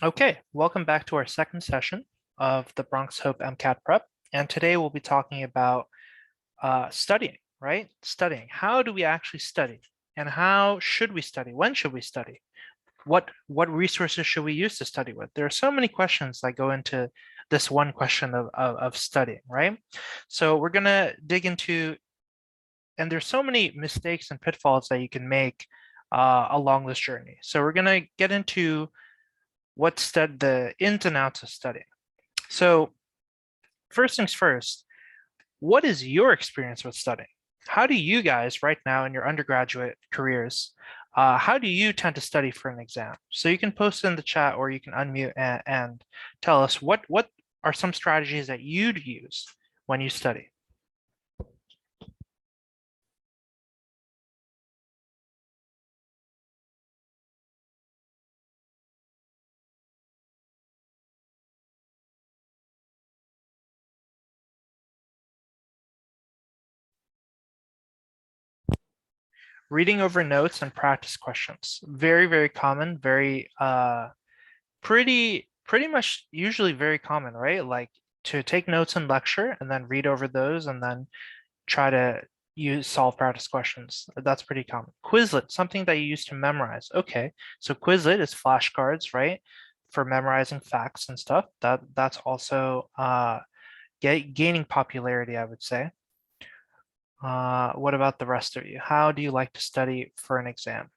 Okay, welcome back to our second session of the Bronx Hope MCAT Prep. And today we'll be talking about studying, right? Studying. How do we actually study? And how should we study? When should we study? What resources should we use to study with? There are so many questions that go into this one question of studying, right? So we're going to dig into, and there's so many mistakes and pitfalls that you can make along this journey. So we're going to get into the ins and outs of studying. So first things first, what is your experience with studying? How do you guys right now in your undergraduate careers, how do you tend to study for an exam? So you can post in the chat or you can unmute and tell us what are some strategies that you'd use when you study? 'Reading over notes and practice questions. Very, very common, very pretty much usually very common, right? Like to take notes in lecture and then read over those and then try to solve practice questions. That's pretty common. Quizlet, something that you use to memorize. Okay, so Quizlet is flashcards, right? For memorizing facts and stuff. That's also gaining popularity, I would say. What about the rest of you? How do you like to study for an exam?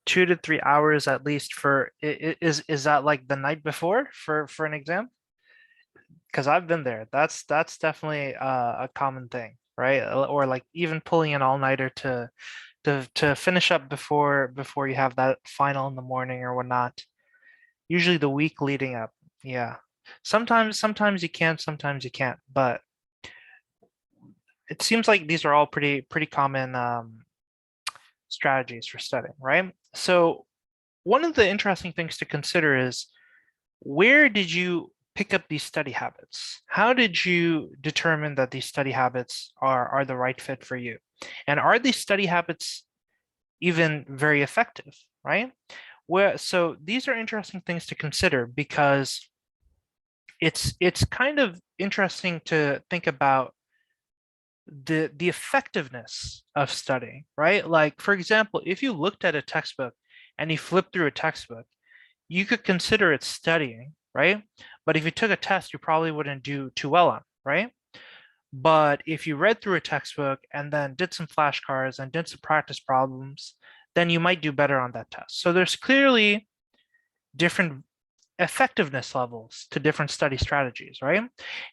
Two to 3 hours at least for is that like the night before for an exam? Because I've been there. That's definitely a common thing, right? Or like even pulling an all-nighter to finish up before you have that final in the morning or whatnot. Usually the week leading up. Yeah. Sometimes you can, sometimes you can't, but it seems like these are all pretty common strategies for studying, right? So one of the interesting things to consider is where did you pick up these study habits? How did you determine that these study habits are the right fit for you? And are these study habits even very effective, right? So these are interesting things to consider because it's kind of interesting to think about the effectiveness of studying, right? Like for example, if you looked at a textbook and you flipped through a textbook, you could consider it studying, right? But if you took a test, you probably wouldn't do too well on, right? But if you read through a textbook and then did some flashcards and did some practice problems, then you might do better on that test. So there's clearly different effectiveness levels to different study strategies, right?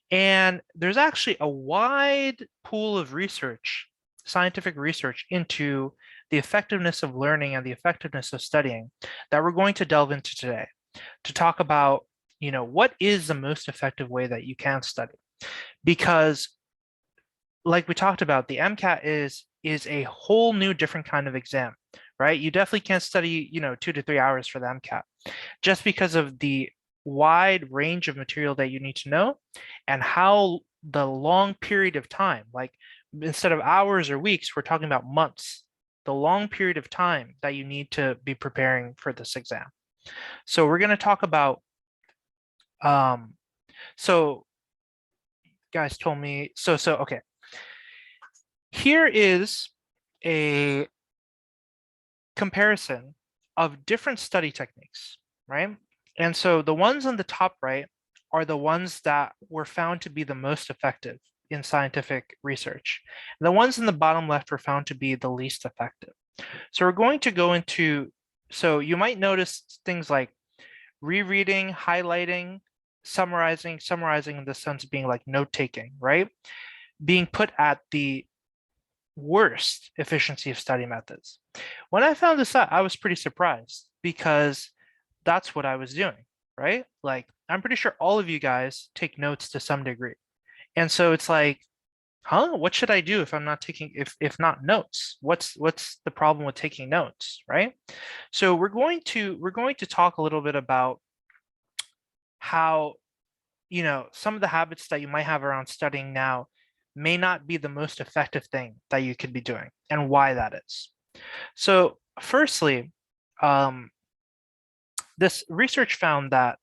And there's actually a wide pool of research, scientific research into the effectiveness of learning and the effectiveness of studying that we're going to delve into today to talk about, what is the most effective way that you can study? Because like we talked about, the MCAT is a whole new different kind of exam, right? You definitely can't study, 2 to 3 hours for the MCAT just because of the wide range of material that you need to know and how the long period of time, like instead of hours or weeks, we're talking about months, the long period of time that you need to be preparing for this exam. So we're going to talk about, so guys told me, okay. Here is a comparison of different study techniques, right? And so the ones on the top right are the ones that were found to be the most effective in scientific research. And the ones in the bottom left were found to be the least effective. So we're going to go into, so you might notice things like rereading, highlighting, summarizing in the sense of being like note-taking, right? Being put at the worst efficiency of study methods. When I found this out, I was pretty surprised because that's what I was doing, right? Like, I'm pretty sure all of you guys take notes to some degree. And so it's like, huh, what should I do if I'm not taking, if not notes? What's the problem with taking notes, right? So we're going to talk a little bit about how, some of the habits that you might have around studying now may not be the most effective thing that you could be doing and why that is. So firstly, um, this research found that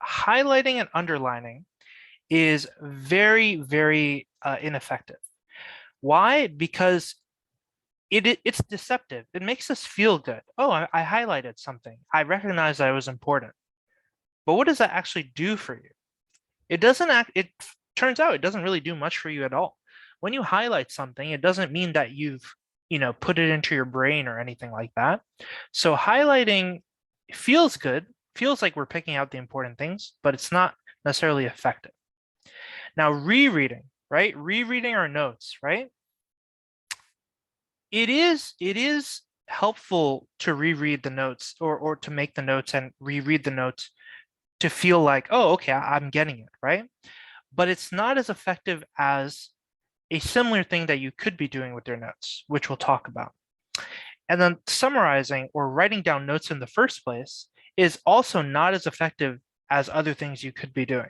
highlighting and underlining is very, very ineffective. Why? Because it's deceptive. It makes us feel good. Oh, I highlighted something. I recognize that it was important. But what does that actually do for you? It turns out it doesn't really do much for you at all. When you highlight something, it doesn't mean that you've, put it into your brain or anything like that. So highlighting feels good, feels like we're picking out the important things, but it's not necessarily effective. Now, rereading, right? Rereading our notes, right? It is helpful to reread the notes or to make the notes and reread the notes to feel like, oh, okay, I'm getting it, right? But it's not as effective as a similar thing that you could be doing with your notes, which we'll talk about. And then summarizing or writing down notes in the first place is also not as effective as other things you could be doing.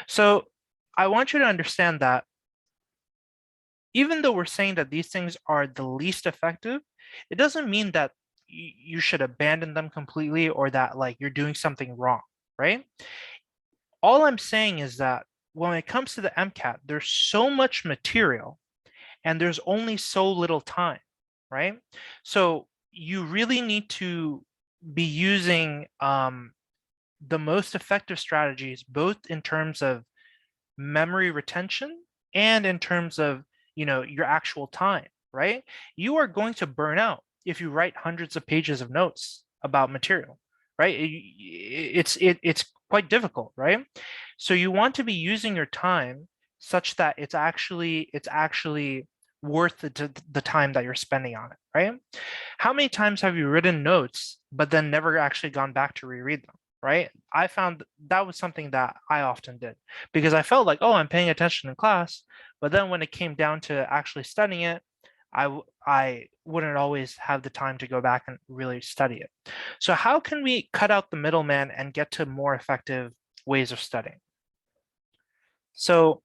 So I want you to understand that even though we're saying that these things are the least effective, it doesn't mean that you should abandon them completely or that like you're doing something wrong, right? All I'm saying is that when it comes to the MCAT, there's so much material and there's only so little time, right? So you really need to be using the most effective strategies, both in terms of memory retention and in terms of, your actual time, right? You are going to burn out if you write hundreds of pages of notes about material, right? It's quite difficult, right? So you want to be using your time such that it's actually worth the time that you're spending on it, right? How many times have you written notes but then never actually gone back to reread them, right? I found that was something that I often did because I felt like, oh, I'm paying attention in class, but then when it came down to actually studying it, I wouldn't always have the time to go back and really study it. So how can we cut out the middleman and get to more effective ways of studying? So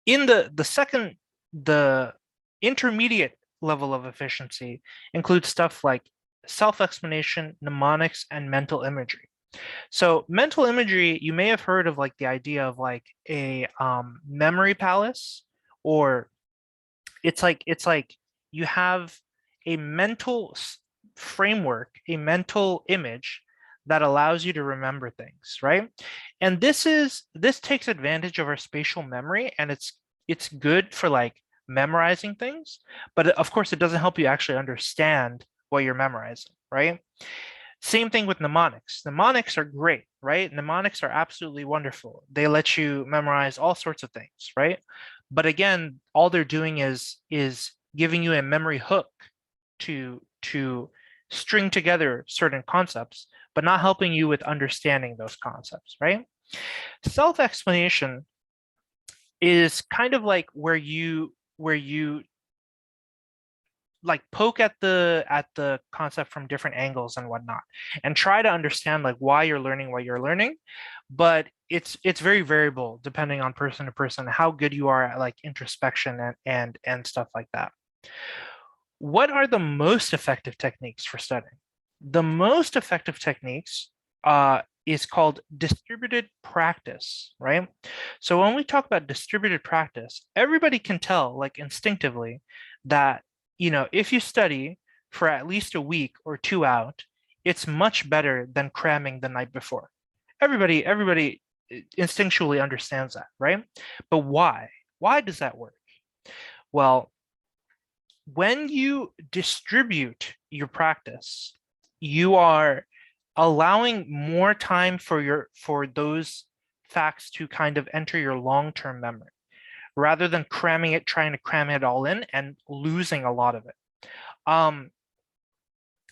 in the intermediate level of efficiency includes stuff like self-explanation, mnemonics, and mental imagery. So mental imagery, you may have heard of like the idea of like a memory palace, or it's like you have a mental framework, a mental image that allows you to remember things, right? And this takes advantage of our spatial memory, and it's good for like memorizing things, but of course it doesn't help you actually understand what you're memorizing, right? Same thing with mnemonics. Mnemonics are great, right? Mnemonics are absolutely wonderful. They let you memorize all sorts of things, right? But again, all they're doing is giving you a memory hook to string together certain concepts, but not helping you with understanding those concepts, right? Self-explanation is kind of like where you like poke at the concept from different angles and whatnot and try to understand like why you're learning what you're learning, but it's very variable depending on person to person how good you are at like introspection and stuff like that. What are the most effective techniques for studying? The most effective techniques is called distributed practice, right? So when we talk about distributed practice, everybody can tell like instinctively that, if you study for at least a week or two out, it's much better than cramming the night before. Everybody instinctually understands that, right? But why? Why does that work? Well, when you distribute your practice, you are allowing more time for those facts to kind of enter your long-term memory rather than trying to cram it all in and losing a lot of it.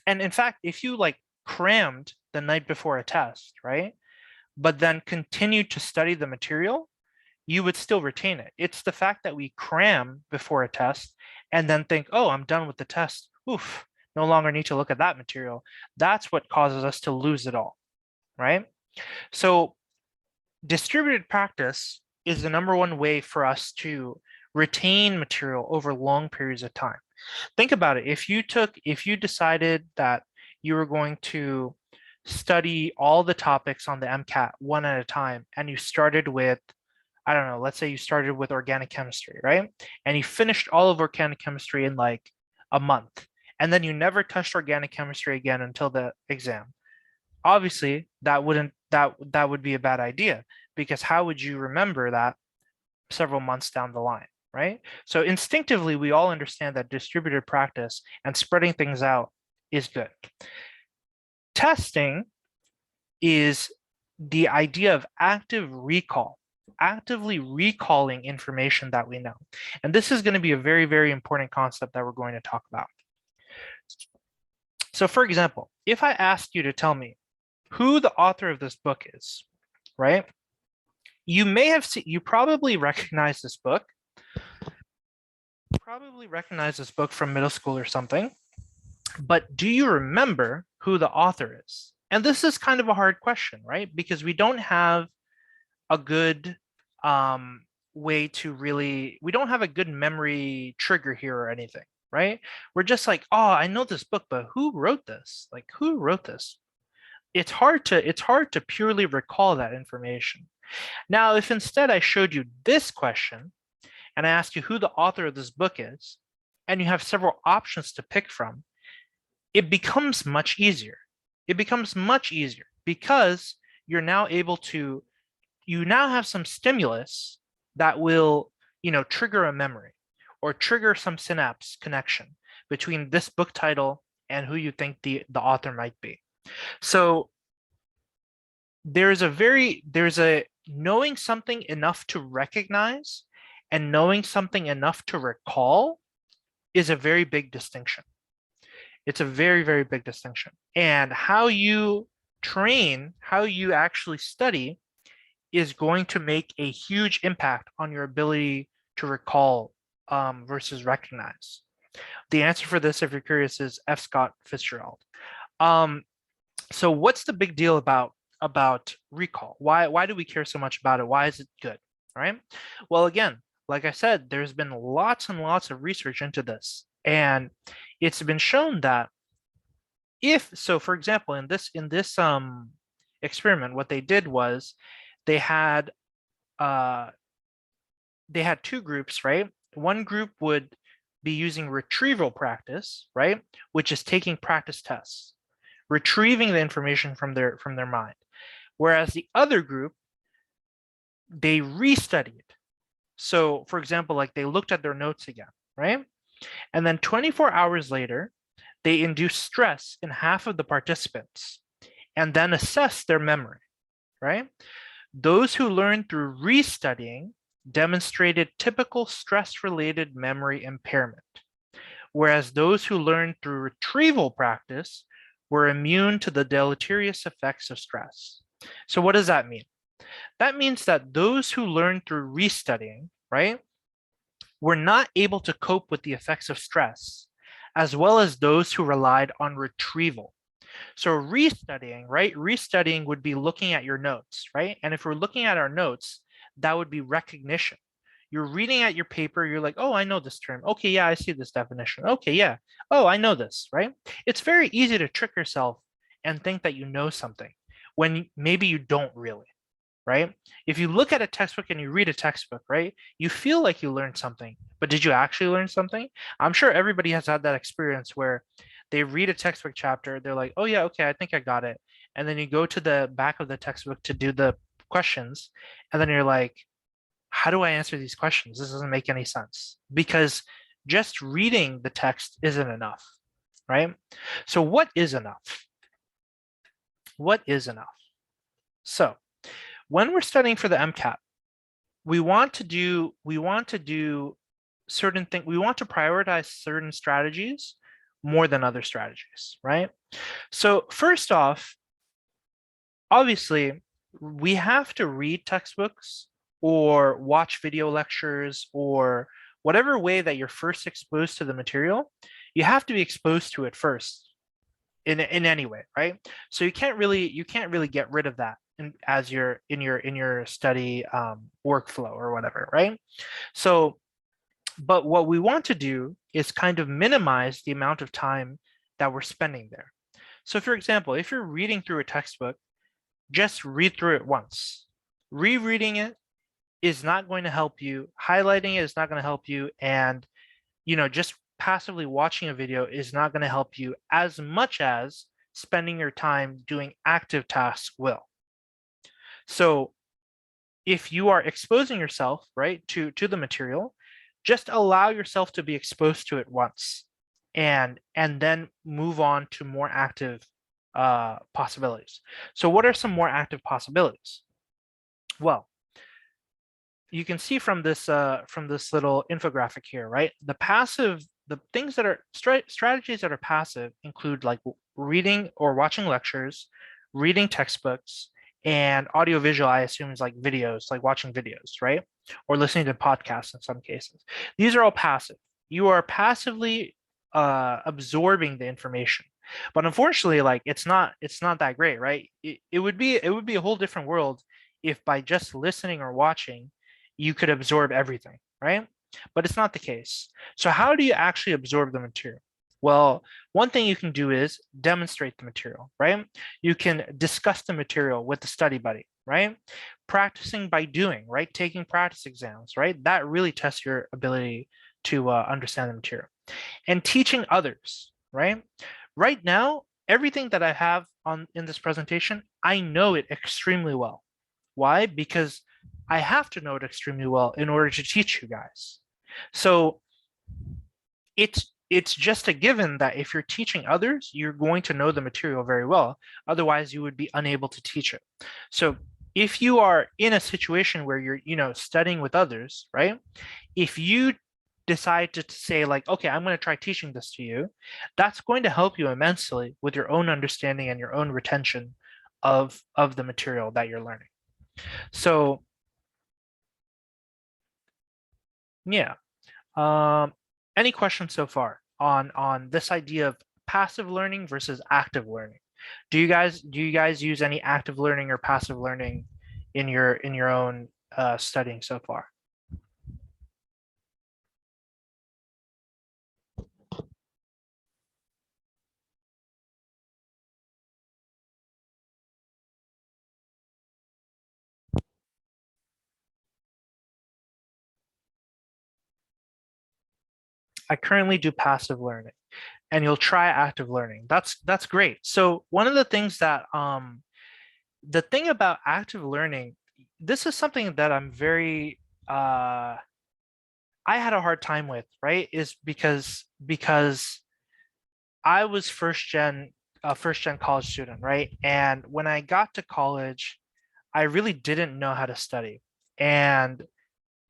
And in fact, if you like crammed the night before a test, right, but then continued to study the material, you would still retain it. It's the fact that we cram before a test and then think, oh, I'm done with the test. Oof, no longer need to look at that material. That's what causes us to lose it all, right? So distributed practice is the number one way for us to retain material over long periods of time. Think about it. If you decided that you were going to study all the topics on the MCAT one at a time, and you started with, I don't know, let's say you started with organic chemistry, right? And you finished all of organic chemistry in like a month, and then you never touched organic chemistry again until the exam. Obviously, that would be a bad idea, because how would you remember that several months down the line, right? So instinctively, we all understand that distributed practice and spreading things out is good. Testing is the idea of active recall, actively recalling information that we know. And this is going to be a very, very important concept that we're going to talk about. So for example, if I asked you to tell me who the author of this book is, right? You may have seen, you probably recognize this book. From middle school or something. But do you remember who the author is? And this is kind of a hard question, right? Because we don't have a good way to really, we don't have a good memory trigger here or anything, right? We're just like, oh, I know this book, but who wrote this? Like, who wrote this? It's hard to purely recall that information. Now, if instead I showed you this question and I ask you who the author of this book is, and you have several options to pick from, it becomes much easier. It becomes much easier because you're now able to, you now have some stimulus that will, trigger a memory or trigger some synapse connection between this book title and who you think the author might be. So there's a knowing something enough to recognize and knowing something enough to recall is a very big distinction. It's a very, very big distinction. And how you train, how you actually study is going to make a huge impact on your ability to recall versus recognize. The answer for this, if you're curious, is F. Scott Fitzgerald. So what's the big deal about recall? Why do we care so much about it? Why is it good? All right. Well, again, like I said, there's been lots and lots of research into this, and it's been shown that for example, in this experiment, what they did was they had two groups, right? One group would be using retrieval practice, right, which is taking practice tests, retrieving the information from their mind, whereas the other group, they restudied. So, for example, like they looked at their notes again, right? And then 24 hours later, they induced stress in half of the participants and then assessed their memory, right? Those who learned through restudying demonstrated typical stress-related memory impairment, whereas those who learned through retrieval practice were immune to the deleterious effects of stress. So what does that mean? That means that those who learned through restudying, right, were not able to cope with the effects of stress, as well as those who relied on retrieval. So restudying, right? Restudying would be looking at your notes, right? And if we're looking at our notes, that would be recognition. You're reading at your paper, you're like, oh, I know this term. Okay, yeah, I see this definition. Okay, yeah. Oh, I know this, right? It's very easy to trick yourself and think that you know something when maybe you don't really, right? If you look at a textbook and you read a textbook, right, you feel like you learned something, but did you actually learn something? I'm sure everybody has had that experience where they read a textbook chapter, they're like, oh yeah, okay, I think I got it. And then you go to the back of the textbook to do the questions, and then you're like, how do I answer these questions? This doesn't make any sense, because just reading the text isn't enough, right? So what is enough? What is enough? So when we're studying for the MCAT, we want to do certain things. We want to prioritize certain strategies more than other strategies, right? So first off, obviously, we have to read textbooks or watch video lectures or whatever way that you're first exposed to the material, you have to be exposed to it first in any way, right? So you can't really get rid of that as your in your study workflow or whatever, right? So, but what we want to do is kind of minimize the amount of time that we're spending there. So, for example, if you're reading through a textbook, just read through it once. Rereading it is not going to help you. Highlighting it is not going to help you. And, just passively watching a video is not going to help you as much as spending your time doing active tasks will. So if you are exposing yourself, right, to the material, just allow yourself to be exposed to it once and then move on to more active possibilities. So what are some more active possibilities? Well, you can see from this little infographic here, right? The things that are strategies that are passive include like reading or watching lectures, reading textbooks, and audiovisual, I assume, is like videos, like watching videos, right? Or listening to podcasts in some cases. These are all passive. You are passively absorbing the information. But unfortunately, like it's not that great, right? It would be a whole different world if by just listening or watching you could absorb everything, right? But it's not the case. So how do you actually absorb the material? Well, one thing you can do is demonstrate the material, right? You can discuss the material with the study buddy, right? Practicing by doing, right? Taking practice exams, right? That really tests your ability to understand the material. And teaching others, right? Right now, everything that I have on in this presentation, I know it extremely well. Why? Because I have to know it extremely well in order to teach you guys. So it's just a given that if you're teaching others, you're going to know the material very well. Otherwise, you would be unable to teach it. So if you are in a situation where you're, studying with others, right? If you decide to say like, okay, I'm going to try teaching this to you, that's going to help you immensely with your own understanding and your own retention of the material that you're learning. So yeah. Any questions so far on this idea of passive learning versus active learning? Do you guys use any active learning or passive learning in your own studying so far? I currently do passive learning, and you'll try active learning. That's great. So one of the things that the thing about active learning, this is something that I'm very I had a hard time with, right? Is because I was first gen college student, right? And when I got to college, I really didn't know how to study. And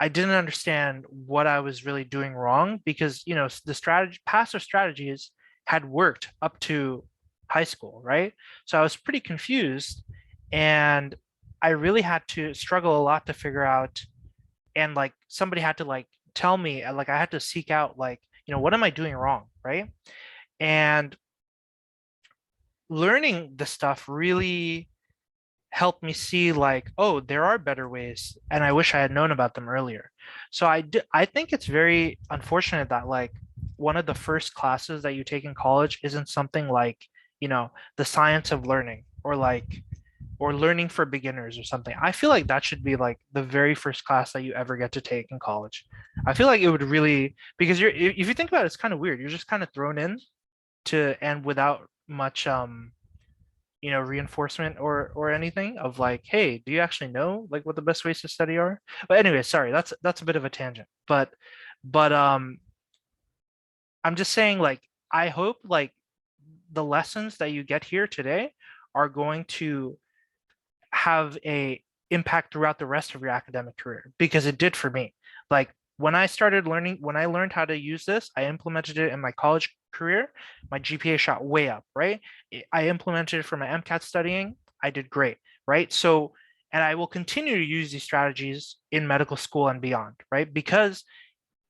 I didn't understand what I was really doing wrong because, the passive strategies had worked up to high school, right? So I was pretty confused and I really had to struggle a lot to figure out, and like somebody had to like tell me, like I had to seek out like, what am I doing wrong, right? And learning the stuff really helped me see like, oh, there are better ways and I wish I had known about them earlier. So I think it's very unfortunate that like one of the first classes that you take in college isn't something like, the science of learning or learning for beginners or something. I feel like that should be like the very first class that you ever get to take in college. I feel like it would really, because if you think about it, it's kind of weird. You're just kind of thrown in to and without much reinforcement or anything of like, hey, do you actually know like what the best ways to study are? But anyway, sorry, that's a bit of a tangent. But I'm just saying like I hope like the lessons that you get here today are going to have a impact throughout the rest of your academic career, because it did for me. Like when I learned how to use this, I implemented it in my college career, my GPA shot way up, right? I implemented it for my MCAT studying. I did great, right? So, and I will continue to use these strategies in medical school and beyond, right? Because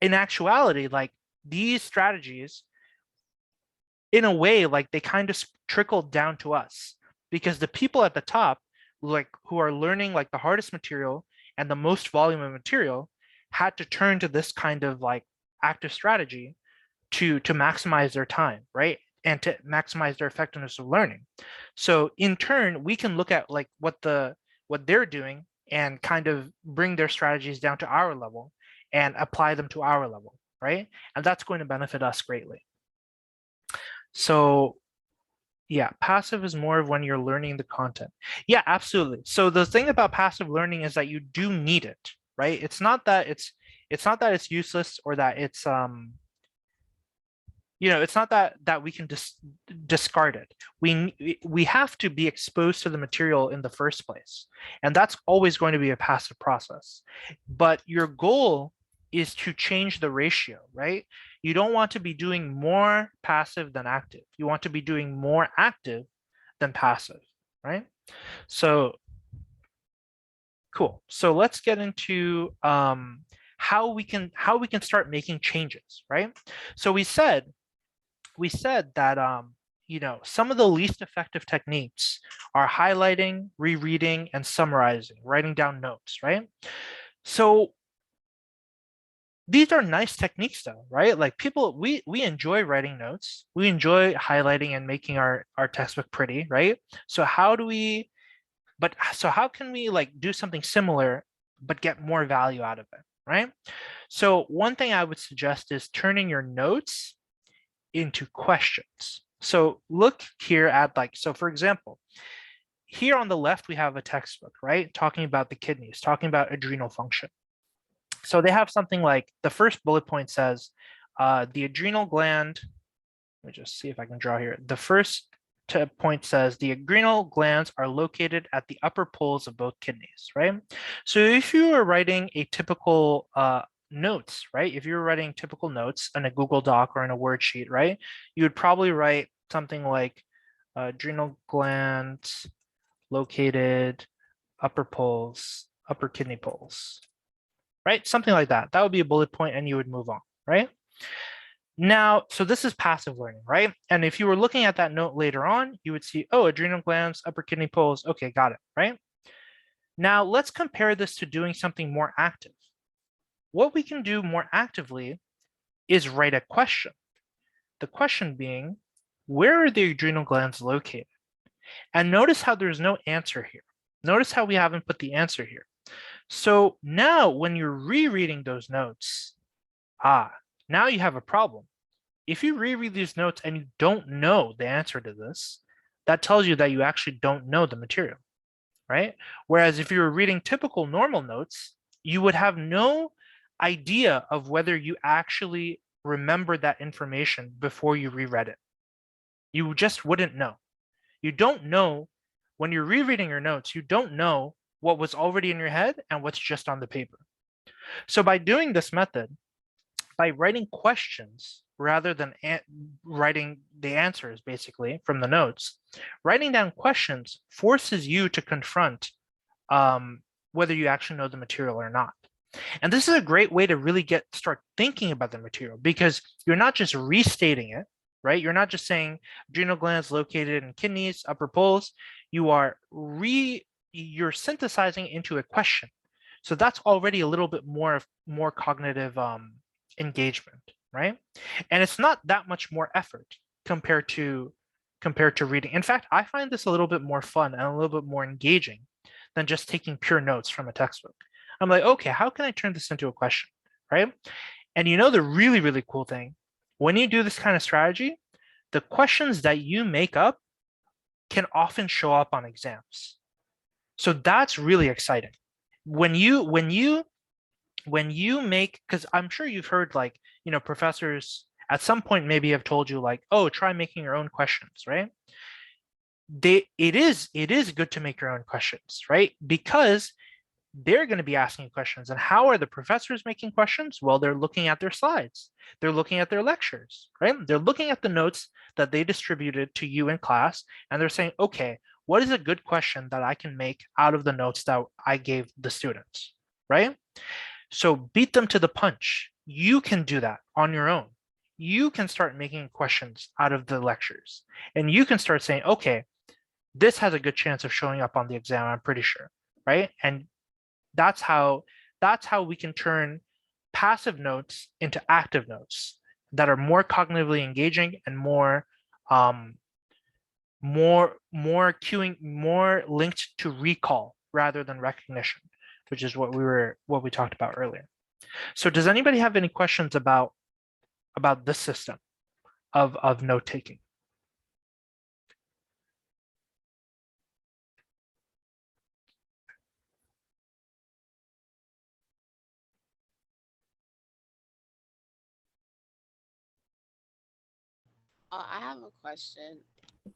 in actuality, like these strategies, in a way, like they kind of trickled down to us because the people at the top, like who are learning like the hardest material and the most volume of material, had to turn to this kind of like active strategy to maximize their time, right? And to maximize their effectiveness of learning. So in turn, we can look at like what they're doing and kind of bring their strategies down to our level and apply them to our level, right? And that's going to benefit us greatly. So yeah, passive is more of when you're learning the content. Yeah, absolutely. So the thing about passive learning is that you do need it, right? It's not that it's useless or that it's it's not that we can discard it. We have to be exposed to the material in the first place, and that's always going to be a passive process. But your goal is to change the ratio, right? You don't want to be doing more passive than active. You want to be doing more active than passive, right? So cool. So let's get into how we can start making changes, right? So we said that some of the least effective techniques are highlighting, rereading, and summarizing, writing down notes, right? So these are nice techniques though, right? Like we enjoy writing notes, we enjoy highlighting and making our textbook pretty, right? So how can we like do something similar but get more value out of it, right? So one thing I would suggest is turning your notes into questions. So look here at so for example, here on the left, we have a textbook, right? Talking about the kidneys, talking about adrenal function. So they have something like the first bullet point says, the adrenal gland, let me just see if I can draw here. The first point says the adrenal glands are located at the upper poles of both kidneys, right? So if you were writing a typical notes, right? If you're writing typical notes in a Google Doc or in a Word sheet, right? You would probably write something like adrenal glands located upper poles, upper kidney poles, right? Something like that. That would be a bullet point and you would move on, right? Now, so this is passive learning, right? And if you were looking at that note later on, you would see, oh, adrenal glands, upper kidney poles. Okay, got it, right? Now let's compare this to doing something more active. What we can do more actively is write a question. The question being, where are the adrenal glands located? And notice how there's no answer here. Notice how we haven't put the answer here. So now when you're rereading those notes, now you have a problem. If you reread these notes and you don't know the answer to this, that tells you that you actually don't know the material, right? Whereas if you were reading typical normal notes, you would have no idea of whether you actually remembered that information before you reread it. You just wouldn't know. You don't know when you're rereading your notes, you don't know what was already in your head and what's just on the paper. So by doing this method, by writing questions rather than writing the answers basically from the notes, writing down questions forces you to confront whether you actually know the material or not. And this is a great way to really start thinking about the material because you're not just restating it, right? You're not just saying adrenal glands located in kidneys, upper poles. You're synthesizing into a question. So that's already a little bit more cognitive engagement, right? And it's not that much more effort compared to reading. In fact, I find this a little bit more fun and a little bit more engaging than just taking pure notes from a textbook. I'm like, okay, how can I turn this into a question, right? And the really, really cool thing, when you do this kind of strategy, the questions that you make up can often show up on exams. So that's really exciting. When you make, because I'm sure you've heard professors at some point maybe have told you like, oh, try making your own questions, right? It is good to make your own questions, right? Because they're going to be asking questions. And how are the professors making questions? Well, they're looking at their slides. They're looking at their lectures, right? They're looking at the notes that they distributed to you in class, and they're saying, okay, what is a good question that I can make out of the notes that I gave the students, right? So beat them to the punch. You can do that on your own. You can start making questions out of the lectures, and you can start saying, okay, this has a good chance of showing up on the exam, I'm pretty sure, right? And that's how we can turn passive notes into active notes that are more cognitively engaging and more linked to recall rather than recognition, which is what we talked about earlier. So does anybody have any questions about this system of note taking? I have a question.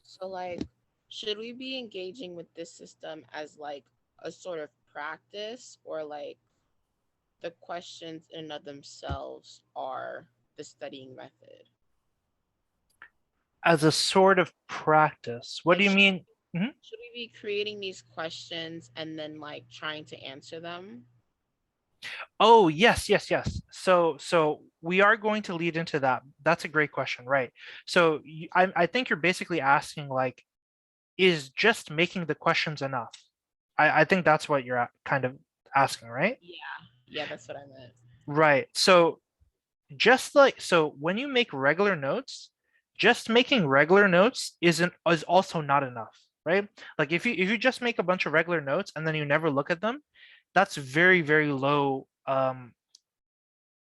So, like, should we be engaging with this system as like a sort of practice, or like the questions in and of themselves are the studying method? As a sort of practice, what Like, do you mean? Mhm. should we be creating these questions and then like trying to answer them? Oh, yes, yes, yes. So we are going to lead into that. That's a great question, right? So I think you're basically asking like, is just making the questions enough? I think that's what you're kind of asking, right? Yeah, yeah, that's what I meant. Right. So just like so when you make regular notes, just making regular notes is also not enough, right? Like if you just make a bunch of regular notes and then you never look at them, that's very, very low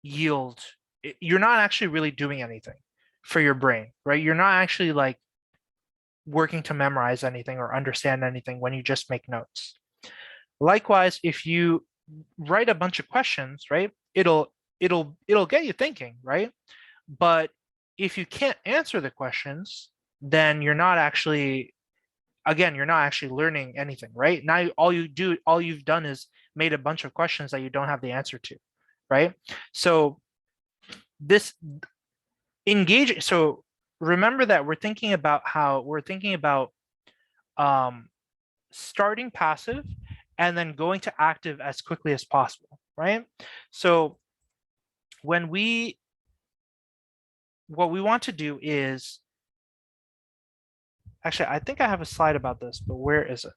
yield. You're not actually really doing anything for your brain, right? You're not actually like working to memorize anything or understand anything when you just make notes. Likewise, if you write a bunch of questions, right, it'll get you thinking, right? But if you can't answer the questions, then you're not actually, again, you're not actually learning anything, right? Now all you've done is made a bunch of questions that you don't have the answer to, right? So this engage so remember that we're thinking about um, starting passive and then going to active as quickly as possible, right? So when we what we want to do is actually, I think I have a slide about this, but where is it?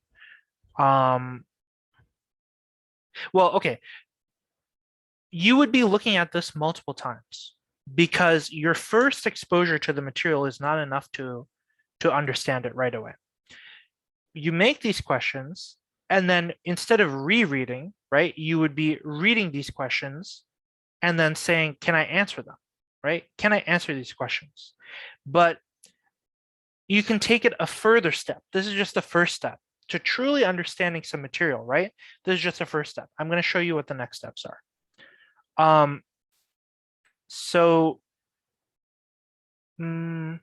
Well, okay, you would be looking at this multiple times because your first exposure to the material is not enough to understand it right away. You make these questions, and then instead of rereading, right, you would be reading these questions and then saying, can I answer them, right? Can I answer these questions? But you can take it a further step. This is just the first step to truly understanding some material, right? This is just a first step. I'm going to show you what the next steps are. Um, so mm,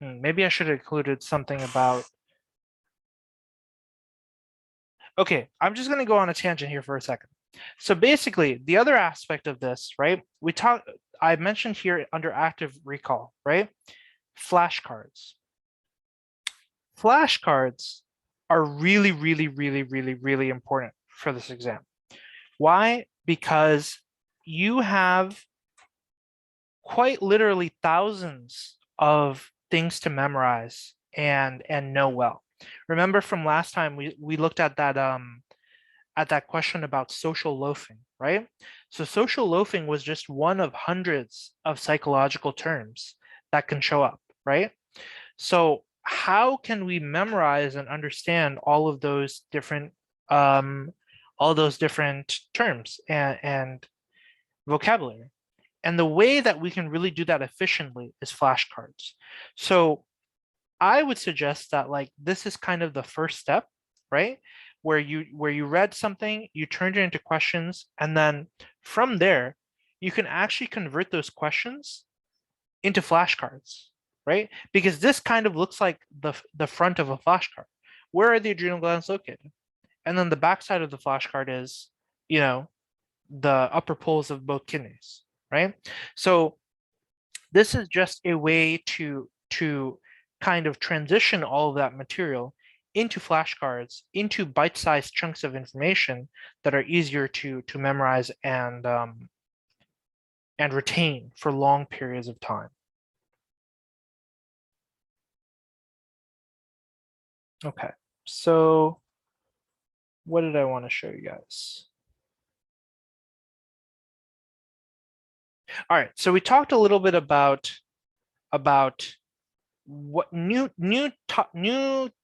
maybe I should have included something about. Okay, I'm just going to go on a tangent here for a second. So basically, the other aspect of this, right? I mentioned here under active recall, right? Flashcards. Flashcards are really, really, really, really, really important for this exam. Why? Because you have quite literally thousands of things to memorize and know well. Remember from last time we looked at that question about social loafing, right? So social loafing was just one of hundreds of psychological terms that can show up, right? So how can we memorize and understand all those different terms and vocabulary? And the way that we can really do that efficiently is flashcards. So I would suggest that like this is kind of the first step, right? Where you read something, you turned it into questions, and then from there, you can actually convert those questions into flashcards, right? Because this kind of looks like the front of a flashcard. Where are the adrenal glands located? and then the backside of the flashcard is, you know, the upper poles of both kidneys, right? So this is just a way to kind of transition all of that material into flashcards, into bite-sized chunks of information that are easier to memorize and retain for long periods of time. Okay, so what did I want to show you guys? All right, so we talked a little bit about what new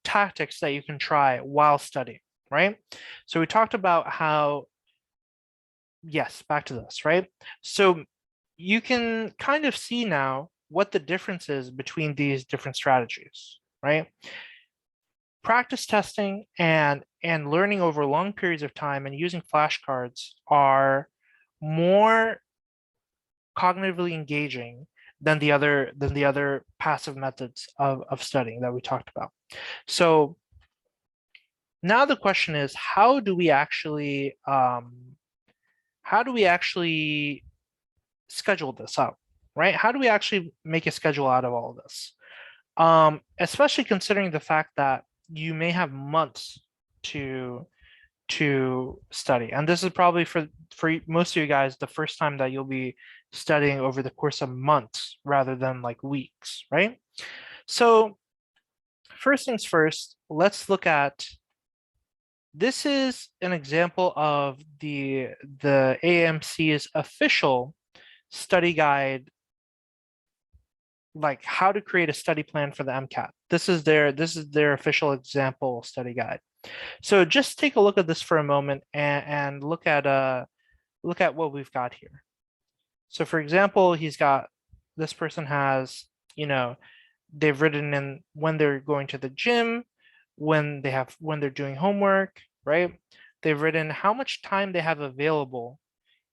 tactics that you can try while studying, right? So we talked about how, yes, back to this, right? So you can kind of see now what the difference is between these different strategies, right? Practice testing and learning over long periods of time and using flashcards are more cognitively engaging than the other passive methods of studying that we talked about. So now the question is, how do we actually schedule this out, right? How do we actually make a schedule out of all of this? Especially considering the fact that you may have months to study, and this is probably for most of you guys the first time that you'll be studying over the course of months rather than like weeks, right? So first things first, let's look at, this is an example of the AMC's official study guide, like how to create a study plan for the MCAT. This is their official example study guide. So just take a look at this for a moment and look at what we've got here. So for example, this person has, you know, they've written in when they're going to the gym, when they're doing homework, right? They've written how much time they have available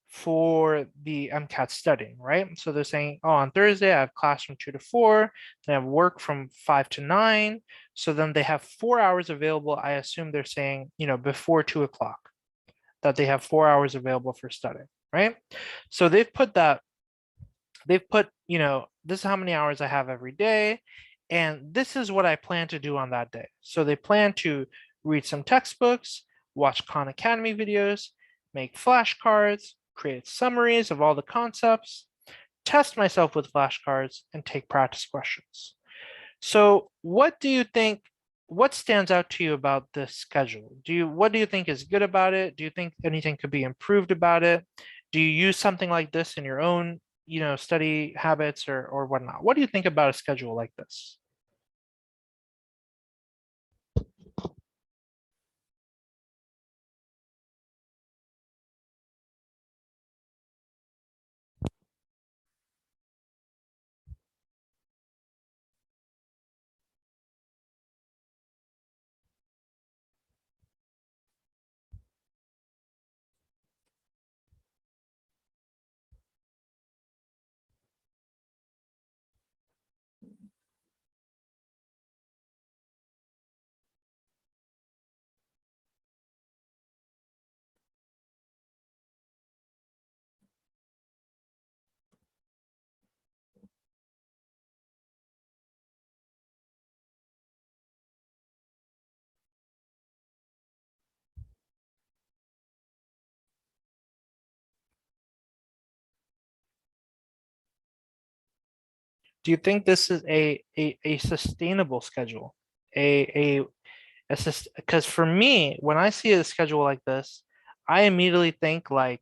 for the MCAT studying, right? So they're saying, oh, on Thursday, I have class from 2 to 4, then I have work from 5 to 9. So then they have 4 hours available. I assume they're saying, you know, before 2 o'clock, that they have 4 hours available for studying, right? So they've put, you know, this is how many hours I have every day, and this is what I plan to do on that day. So they plan to read some textbooks, watch Khan Academy videos, make flashcards, create summaries of all the concepts, test myself with flashcards, and take practice questions. So what stands out to you about this schedule? What do you think is good about it? Do you think anything could be improved about it? Do you use something like this in your own, you know, study habits or whatnot? What do you think about a schedule like this? Do you think this is a sustainable schedule? A because for me, when I see a schedule like this, I immediately think like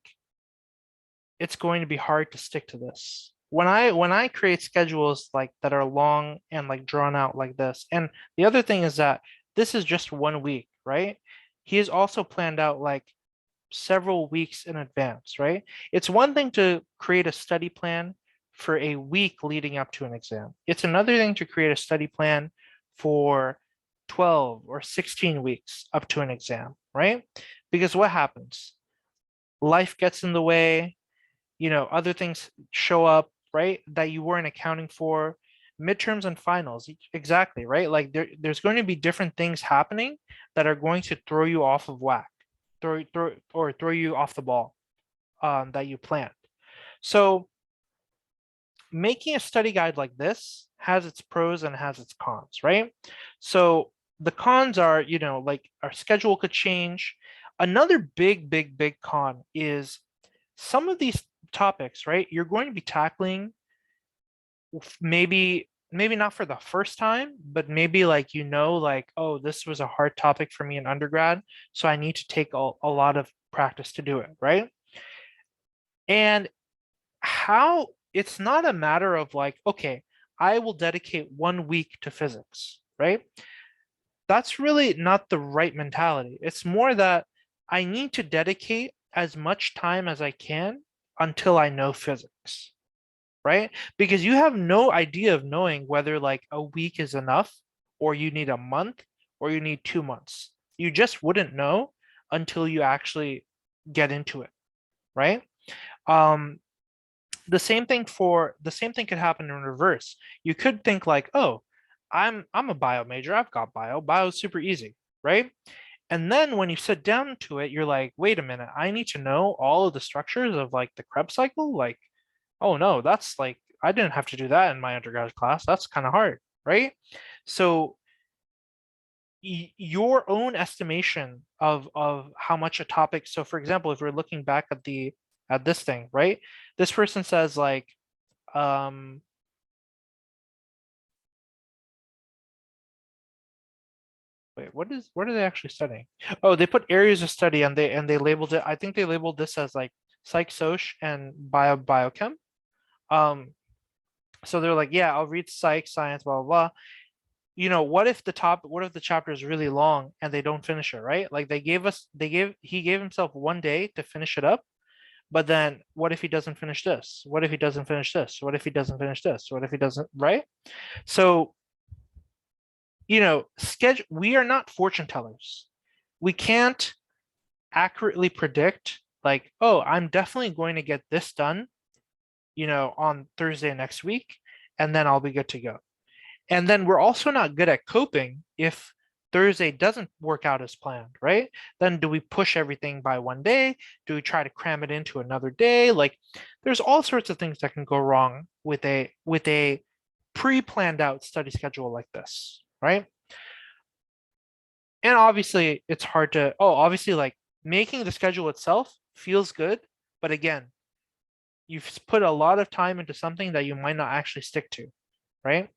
it's going to be hard to stick to this. When I create schedules like that are long and like drawn out like this, and the other thing is that this is just 1 week, right? He has also planned out like several weeks in advance, right? It's one thing to create a study plan for a week leading up to an exam. It's another thing to create a study plan for 12 or 16 weeks up to an exam, right? Because what happens? Life gets in the way, you know, other things show up, right, that you weren't accounting for. midterms and finals. Exactly, right? Like there's going to be different things happening that are going to throw you off of whack, throw you off the ball that you planned. So making a study guide like this has its pros and has its cons, right? So the cons are, like our schedule could change. Another big con is some of these topics, right? You're going to be tackling maybe not for the first time, but maybe like, like, oh, this was a hard topic for me in undergrad, so I need to take a lot of practice to do it, right? And how it's not a matter of like, okay, I will dedicate 1 week to physics, right? That's really not the right mentality. It's more that I need to dedicate as much time as I can until I know physics, right? Because you have no idea of knowing whether like a week is enough, or you need a month, or you need 2 months. You just wouldn't know until you actually get into it, right? Um, the same thing could happen in reverse. You could think like, oh, I'm a bio major. I've got bio is super easy, right? And then when you sit down to it, you're like, wait a minute, I need to know all of the structures of like the Krebs cycle. Like, oh no, that's like, I didn't have to do that in my undergraduate class. That's kind of hard, right? So your own estimation of how much a topic, so for example, if we're looking back at this thing, right? This person says like, um wait, what are they actually studying? Oh, they put areas of study, and they labeled it, I think they labeled this as like psych soc and biochem. um so they're like, yeah, I'll read psych science, blah blah blah. What if the chapter is really long and they don't finish it, right? Like he gave himself 1 day to finish it up, but then what if he doesn't finish this? What if he doesn't finish this? What if he doesn't finish this? What if he doesn't, right? So, schedule, we are not fortune tellers. We can't accurately predict like, oh, I'm definitely going to get this done, on Thursday next week, and then I'll be good to go. And then we're also not good at coping if Thursday doesn't work out as planned, right? Then do we push everything by 1 day? Do we try to cram it into another day? Like there's all sorts of things that can go wrong with a pre-planned out study schedule like this, right? And obviously it's hard to, obviously like making the schedule itself feels good, but again, you've put a lot of time into something that you might not actually stick to, right?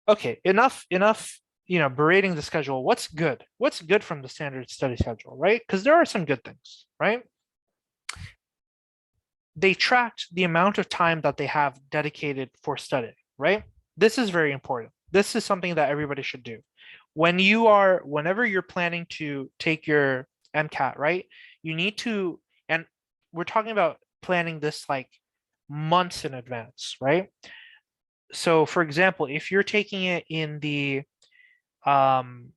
Okay, enough, berating the schedule. What's good from the standard study schedule, right? Because there are some good things, right? They tracked the amount of time that they have dedicated for studying, right? This is very important. This is something that everybody should do. Whenever you're planning to take your MCAT, right? You need to, and we're talking about planning this like months in advance, right? So for example, if you're taking it in the um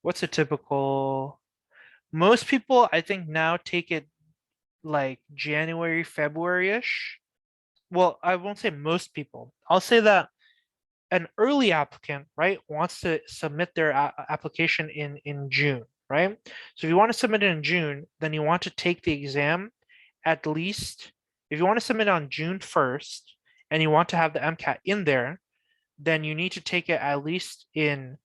what's a typical, most people I think now take it like January, February-ish. Well, I won't say most people. I'll say that an early applicant, right, wants to submit their application in June, right? So if you want to submit it in June, then you want to take the exam at least, if you want to submit on June 1st and you want to have the MCAT in there, then you need to take it at least on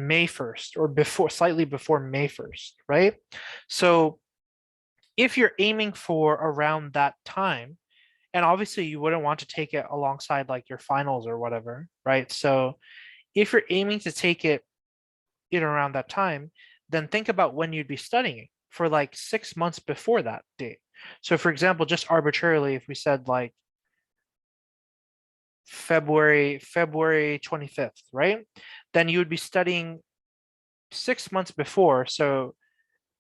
May 1st or slightly before May 1st, right? So if you're aiming for around that time, and obviously you wouldn't want to take it alongside like your finals or whatever, right? So if you're aiming to take it in around that time, then think about when you'd be studying for like 6 months before that date. So for example, just arbitrarily, if we said like February 25th, right? Then you would be studying 6 months before. So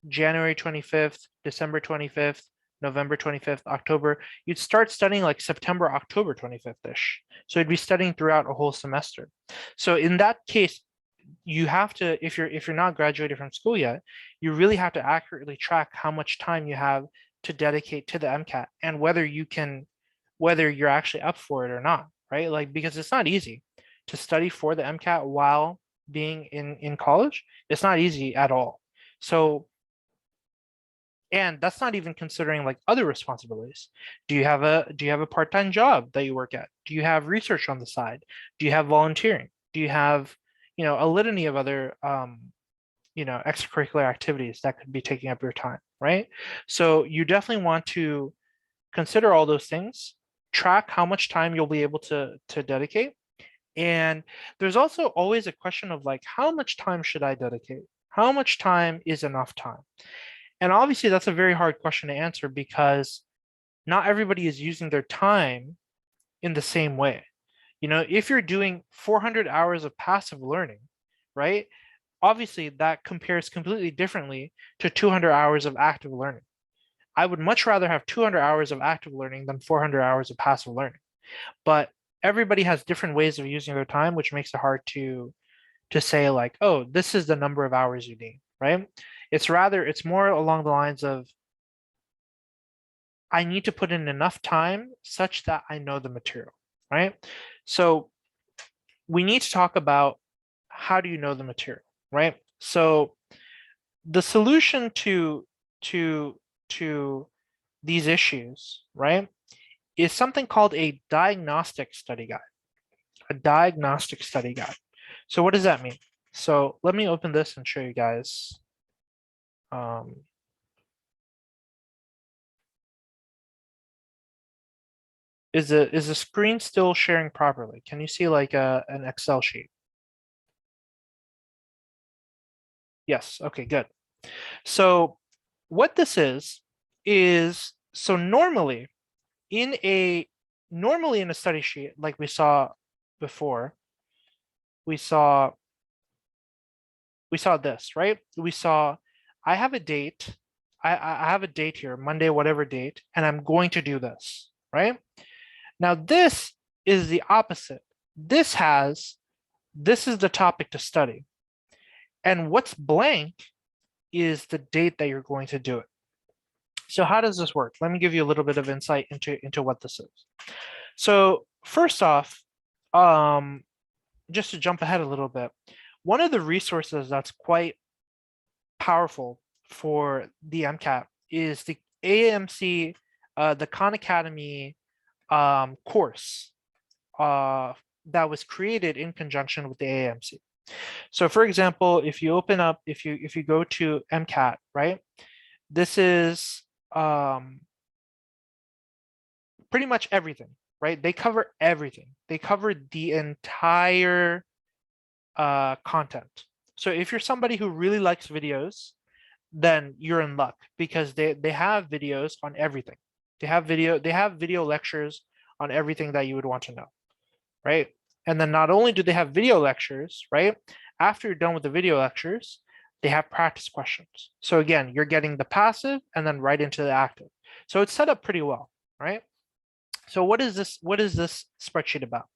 January 25th, December 25th, November 25th, October, you'd start studying like September, October 25th-ish. So you'd be studying throughout a whole semester. So in that case, you have to, if you're not graduated from school yet, you really have to accurately track how much time you have to dedicate to the MCAT and whether you can whether you're actually up for it or not, right? Like, because it's not easy to study for the MCAT while being in college. It's not easy at all. So, and that's not even considering like other responsibilities. Do you have a part-time job that you work at? Do you have research on the side? Do you have volunteering? Do you have, a litany of other extracurricular activities that could be taking up your time, right? So you definitely want to consider all those things, track how much time you'll be able to dedicate. And there's also always a question of like, how much time should I dedicate? How much time is enough time? And obviously that's a very hard question to answer because not everybody is using their time in the same way. If you're doing 400 hours of passive learning, right? Obviously that compares completely differently to 200 hours of active learning. I would much rather have 200 hours of active learning than 400 hours of passive learning. But everybody has different ways of using their time, which makes it hard to say like, oh, this is the number of hours you need, right? It's more along the lines of I need to put in enough time such that I know the material, right? So we need to talk about how do you know the material, right? So the solution to these issues, right, is something called a diagnostic study guide. A diagnostic study guide. So what does that mean? So let me open this and show you guys. Is the screen still sharing properly? Can you see like an Excel sheet? Yes. Okay, good. So what this is so in a normally in a study sheet, like we saw before, we saw this, right? We saw I have a date. I have a date here, Monday, whatever date, and I'm going to do this, right? Now this is the opposite. This is the topic to study. And what's blank is the date that you're going to do it. So how does this work? Let me give you a little bit of insight into what this is. So first off, just to jump ahead a little bit, one of the resources that's quite powerful for the MCAT is the AMC, the Khan Academy course that was created in conjunction with the AMC. So for example, if you go to MCAT, right, this is pretty much everything, right? They cover everything. They cover the entire content. So if you're somebody who really likes videos, then you're in luck because they have videos on everything. They have video lectures on everything that you would want to know, right? And then not only do they have video lectures, right? After you're done with the video lectures, they have practice questions. So again, you're getting the passive and then right into the active. So it's set up pretty well, right? So what is this spreadsheet about?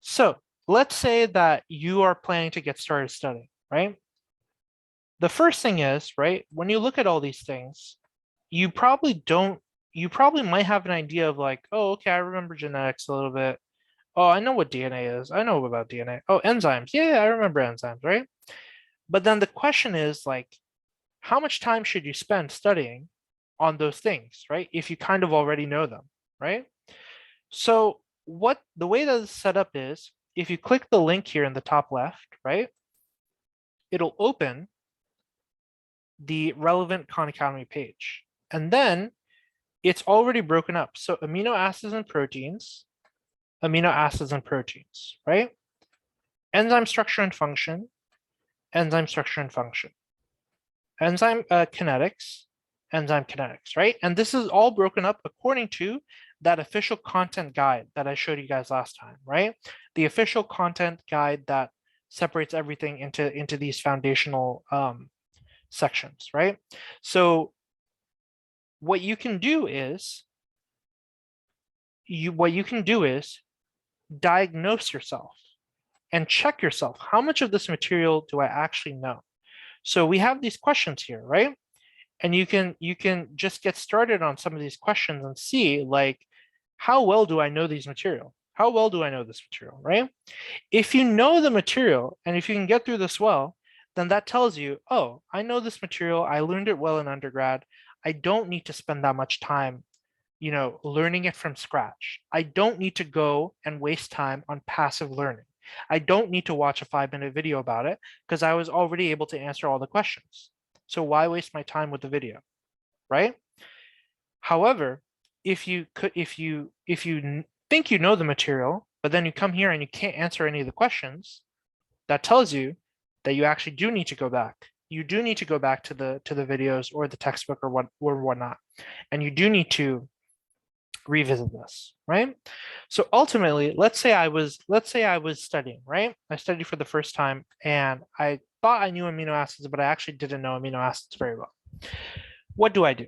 So let's say that you are planning to get started studying, right? The first thing is, right, when you look at all these things, you probably might have an idea of like, oh, okay, I remember genetics a little bit. Oh, I know what DNA is. I know about DNA. Oh, enzymes. Yeah, I remember enzymes, right? But then the question is like, how much time should you spend studying on those things, right? If you kind of already know them, right? So the way that it's set up is, if you click the link here in the top left, right, it'll open the relevant Khan Academy page. And then it's already broken up. So amino acids and proteins, right? Enzyme structure and function, enzyme structure and function. Enzyme kinetics, right? And this is all broken up according to that official content guide that I showed you guys last time, right? The official content guide that separates everything into these foundational sections, right? So what you can do is diagnose yourself and check yourself. How much of this material do I actually know? So we have these questions here, right? And you can just get started on some of these questions and see like, how well do I know these material? How well do I know this material, right? If you know the material and if you can get through this well, then that tells you, oh, I know this material. I learned it well in undergrad. I don't need to spend that much time, learning it from scratch. I don't need to go and waste time on passive learning. I don't need to watch a 5-minute video about it because I was already able to answer all the questions. So why waste my time with the video, right? However, if you think you know the material, but then you come here and you can't answer any of the questions, that tells you that you actually do need to go back. You do need to go back to the videos or the textbook or whatnot, and you do need to revisit this, right? So ultimately, let's say I was studying, right? I studied for the first time and I thought I knew amino acids, but I actually didn't know amino acids very well. What do I do?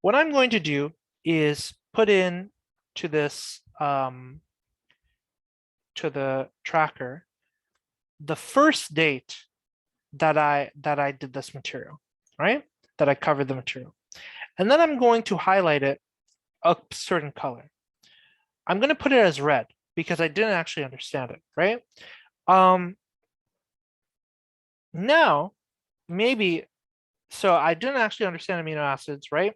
What I'm going to do is put in to this to the tracker the first date that I did this material, right? That I covered the material. And then I'm going to highlight it a certain color. I'm going to put it as red because I didn't actually understand it, right? Um, Now, maybe, so I didn't actually understand amino acids, right?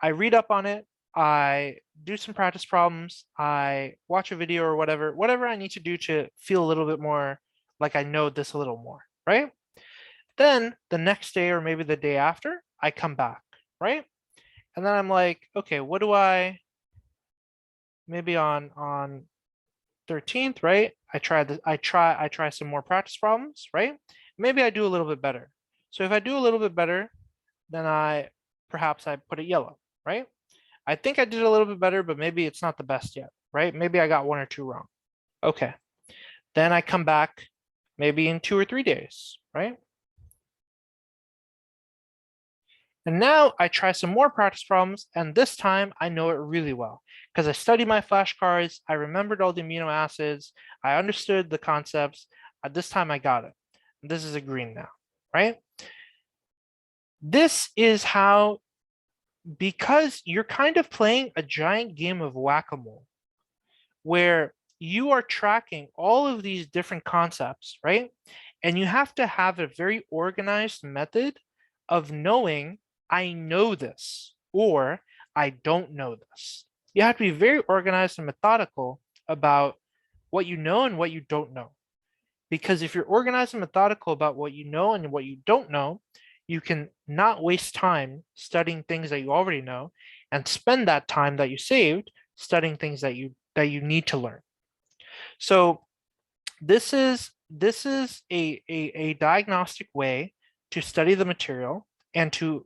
I read up on it. I do some practice problems. I watch a video or whatever I need to do to feel a little bit more like I know this a little more, right? Then the next day or maybe the day after, I come back, right? And then I'm like, okay, what do I maybe on 13th, right? I try some more practice problems, right? Maybe I do a little bit better. So if I do a little bit better, then perhaps I put it yellow, right? I think I did a little bit better, but maybe it's not the best yet, right? Maybe I got one or two wrong. Okay. Then I come back maybe in 2 or 3 days, right? And now I try some more practice problems, and this time I know it really well because I studied my flashcards, I remembered all the amino acids, I understood the concepts. This time I got it. This is a green now, right? This is how, because you're kind of playing a giant game of whack-a-mole where you are tracking all of these different concepts, right? And you have to have a very organized method of knowing, I know this, or I don't know this. You have to be very organized and methodical about what you know and what you don't know. Because if you're organized and methodical about what you know and what you don't know, you can not waste time studying things that you already know and spend that time that you saved studying things that you need to learn. So this is a diagnostic way to study the material and to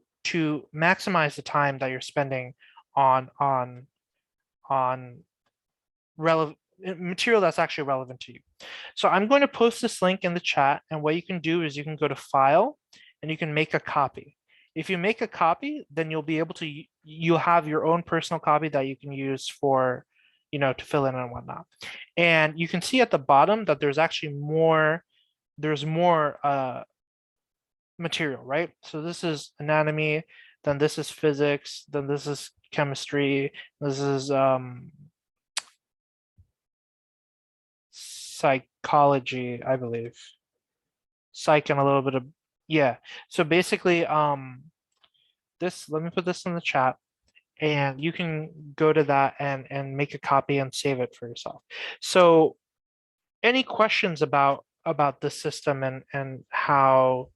maximize the time that you're spending on relevant material that's actually relevant to you. So I'm going to post this link in the chat, and what you can do is you can go to File and you can make a copy. If you make a copy, then you'll have your own personal copy that you can use for, to fill in and whatnot. And you can see at the bottom that there's actually there's more material, right? So this is anatomy, then this is physics, then this is chemistry, this is psychology, I believe. Psych and a little bit of, yeah. So basically, let me put this in the chat and you can go to that and make a copy and save it for yourself. So any questions about this system and how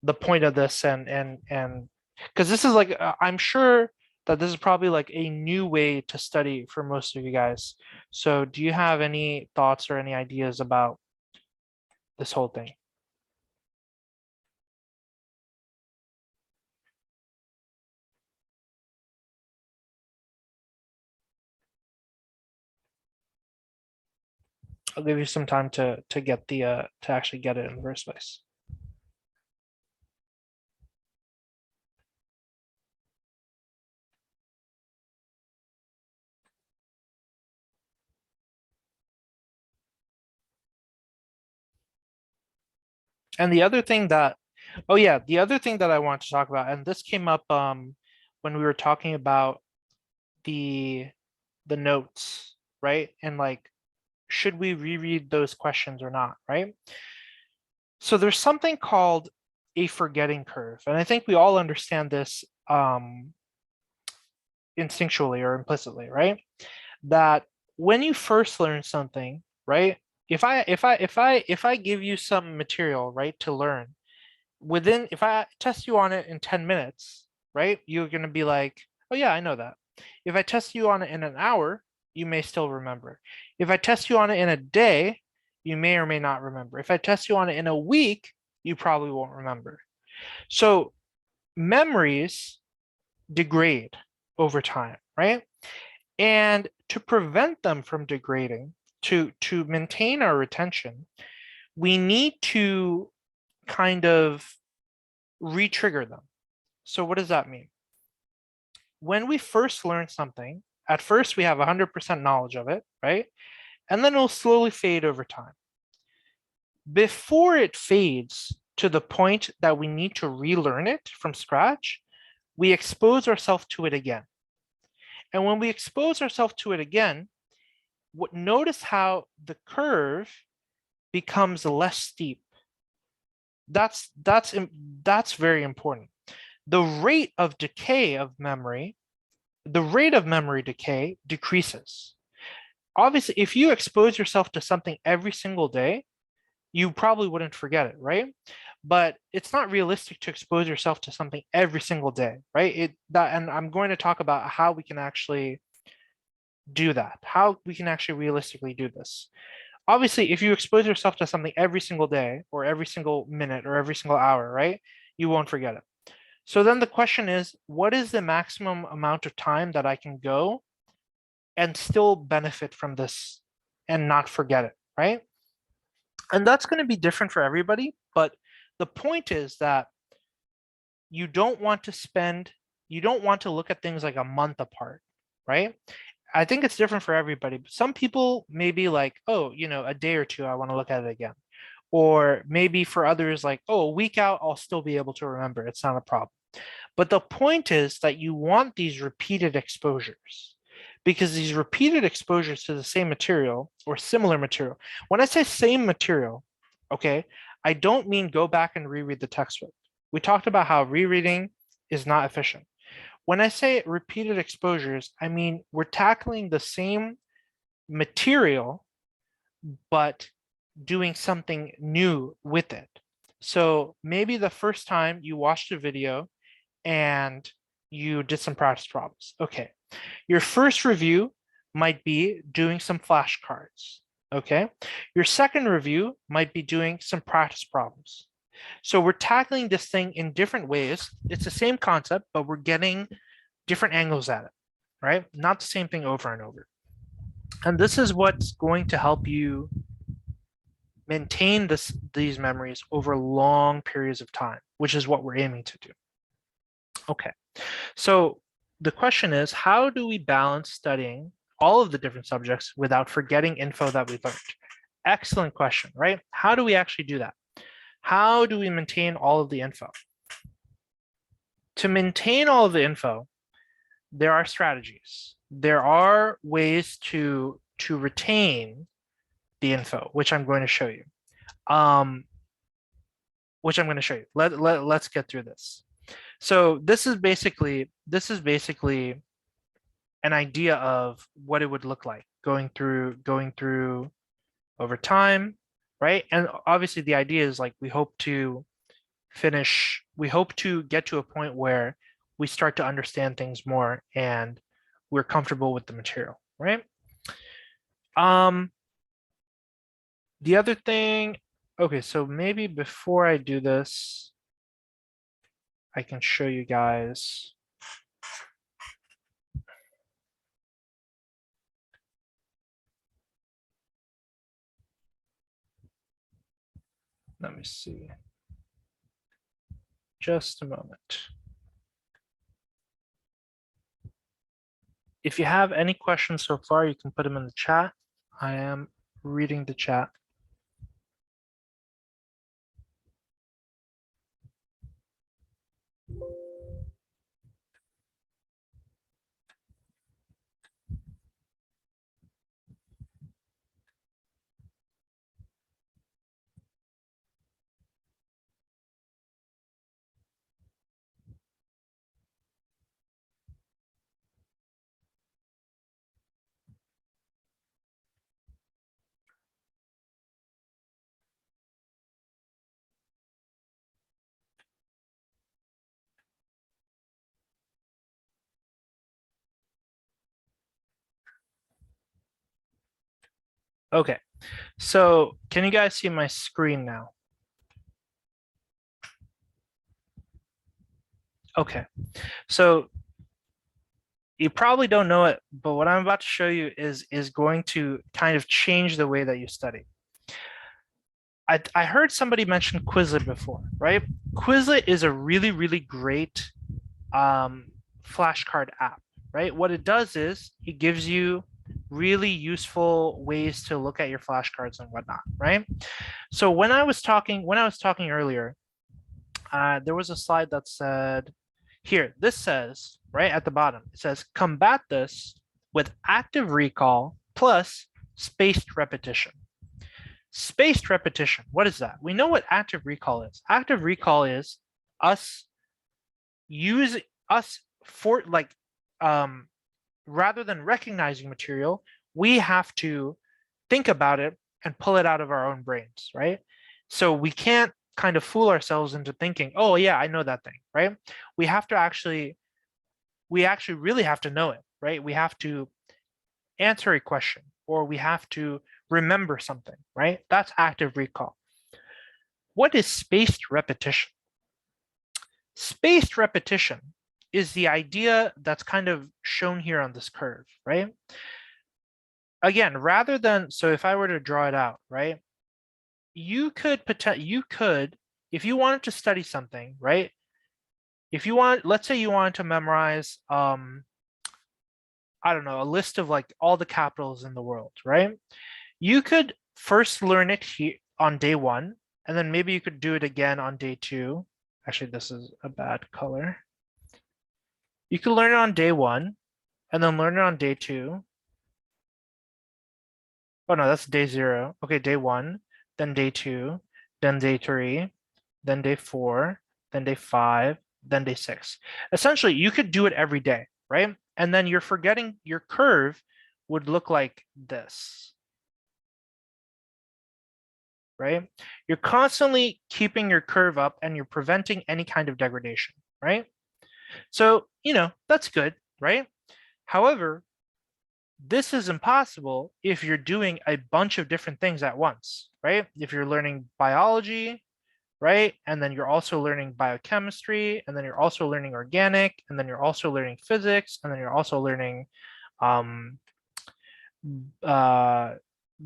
the point of this and because this is like I'm sure that this is probably like a new way to study for most of you guys. So do you have any thoughts or any ideas about this whole thing? I'll give you some time to get to actually get it in the first place. And the other thing that Oh yeah, the other thing that I want to talk about, and this came up when we were talking about the the notes, right? And like, should we reread those questions or not, right? So there's something called a forgetting curve, and I think we all understand this instinctually or implicitly, right? That when you first learn something, right? If I give you some material, right, to learn, within if I test you on it in 10 minutes, right, you're going to be like, oh yeah, I know that. If I test you on it in an hour, you may still remember. If I test you on it in a day, you may or may not remember. If I test you on it in a week, you probably won't remember. So memories degrade over time, right? And to prevent them from degrading, to maintain our retention, we need to kind of re-trigger them. So what does that mean? When we first learn something, at first we have 100% knowledge of it, right? And then it'll slowly fade over time. Before it fades to the point that we need to relearn it from scratch, we expose ourselves to it again. And when we expose ourselves to it again, notice how the curve becomes less steep. That's very important. The rate of decay of memory, the rate of memory decay decreases. Obviously, if you expose yourself to something every single day, you probably wouldn't forget it, right? But it's not realistic to expose yourself to something every single day, right? And I'm going to talk about how we can actually do that, how we can actually realistically do this. Obviously, if you expose yourself to something every single day or every single minute or every single hour, right, you won't forget it. So then the question is, what is the maximum amount of time that I can go and still benefit from this and not forget it, right? And that's going to be different for everybody. But the point is that you don't want to spend, you don't want to look at things like a month apart, right? I think it's different for everybody. But some people may be like, oh, a day or two, I want to look at it again. Or maybe for others, like, oh, a week out, I'll still be able to remember. It's not a problem. But the point is that you want these repeated exposures, because these repeated exposures to the same material or similar material. When I say same material, okay, I don't mean go back and reread the textbook. We talked about how rereading is not efficient. When I say repeated exposures, I mean we're tackling the same material, but doing something new with it. So maybe the first time you watched a video and you did some practice problems. Okay. Your first review might be doing some flashcards. Okay. Your second review might be doing some practice problems. So we're tackling this thing in different ways. It's the same concept, but we're getting different angles at it, right? Not the same thing over and over. And this is what's going to help you maintain these memories over long periods of time, which is what we're aiming to do. Okay, so the question is, how do we balance studying all of the different subjects without forgetting info that we learned? Excellent question, right? How do we actually do that? How do we maintain all of the info? To maintain all of the info, there are strategies. There are ways to retain the info, which I'm going to show you. Let's get through this. So this is basically an idea of what it would look like going through over time, right? And obviously the idea is like we hope to get to a point where we start to understand things more and we're comfortable with the material, right? The other thing, okay, so maybe before I do this, I can show you guys. Let me see. Just a moment. If you have any questions so far, you can put them in the chat. I am reading the chat. Okay, so can you guys see my screen now? Okay, so you probably don't know it, but what I'm about to show you is going to kind of change the way that you study. I heard somebody mention Quizlet before, right? Quizlet is a really, really great flashcard app, right? What it does is it gives you really useful ways to look at your flashcards and whatnot, right? So when I was talking earlier, there was a slide that said, here, this says, right at the bottom, it says, combat this with active recall plus spaced repetition. Spaced repetition, what is that? We know what active recall is. Active recall is us using us for like rather than recognizing material, we have to think about it and pull it out of our own brains, right? So we can't kind of fool ourselves into thinking, oh yeah, I know that thing, right? We have to we actually really have to know it, right? We have to answer a question or we have to remember something, right? That's active recall. What is spaced repetition? Spaced repetition is the idea that's kind of shown here on this curve, right? Again, rather than, so if I were to draw it out, right? You could, if you wanted to study something, right? If you want, let's say you wanted to memorize, I don't know, a list of like all the capitals in the world, right? You could first learn it here on day one, and then maybe you could do it again on day two. Actually, this is a bad color. You could learn it on day one, and then learn it on day two. Oh no, that's day zero. Okay, day one, then day two, then day three, then day four, then day five, then day six. Essentially, you could do it every day, right? And then you're forgetting your curve would look like this, right? You're constantly keeping your curve up and you're preventing any kind of degradation, right? So, that's good, right? However, this is impossible if you're doing a bunch of different things at once, right? If you're learning biology, right? And then you're also learning biochemistry, and then you're also learning organic, and then you're also learning physics, and then you're also learning um, uh,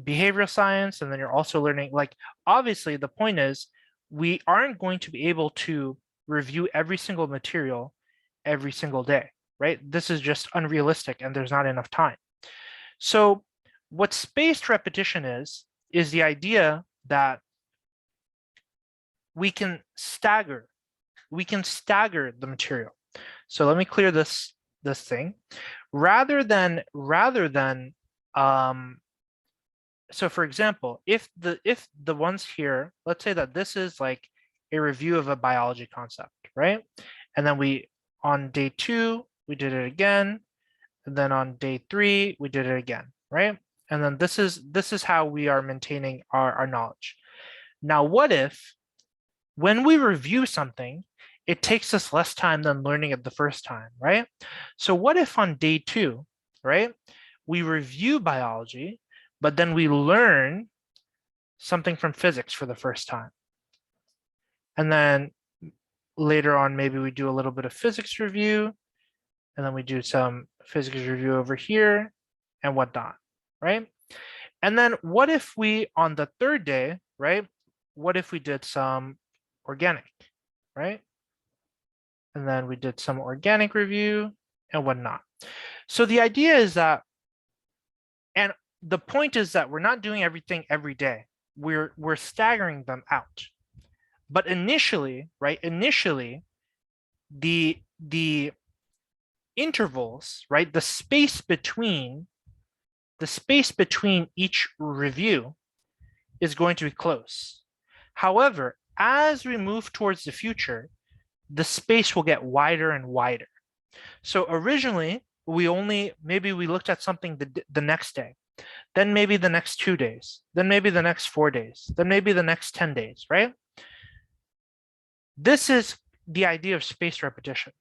behavioral science, and then you're also learning, like, obviously the point is we aren't going to be able to review every single material every single day, right? This is just unrealistic and there's not enough time. So what spaced repetition is the idea that we can stagger the material. So let me clear this thing. Rather than so for example, if the ones here, let's say that this is like a review of a biology concept, right? And then on day two, we did it again. And then on day three, we did it again, right? And then this is how we are maintaining our knowledge. Now, what if when we review something, it takes us less time than learning it the first time, right? So what if on day two, right, we review biology, but then we learn something from physics for the first time. And then later on, maybe we do a little bit of physics review, and then we do some physics review over here and whatnot, right? And then what if we, on the third day, right, what if we did some organic, right? And then we did some organic review and whatnot. So the idea is that, and the point is that we're not doing everything every day. We're staggering them out. But initially, right, the intervals, right, the space between each review is going to be close. However, as we move towards the future, the space will get wider and wider. So originally, maybe we looked at something the next day, then maybe the next 2 days, then maybe the next 4 days, then maybe the next 10 days, right? This is the idea of spaced repetition.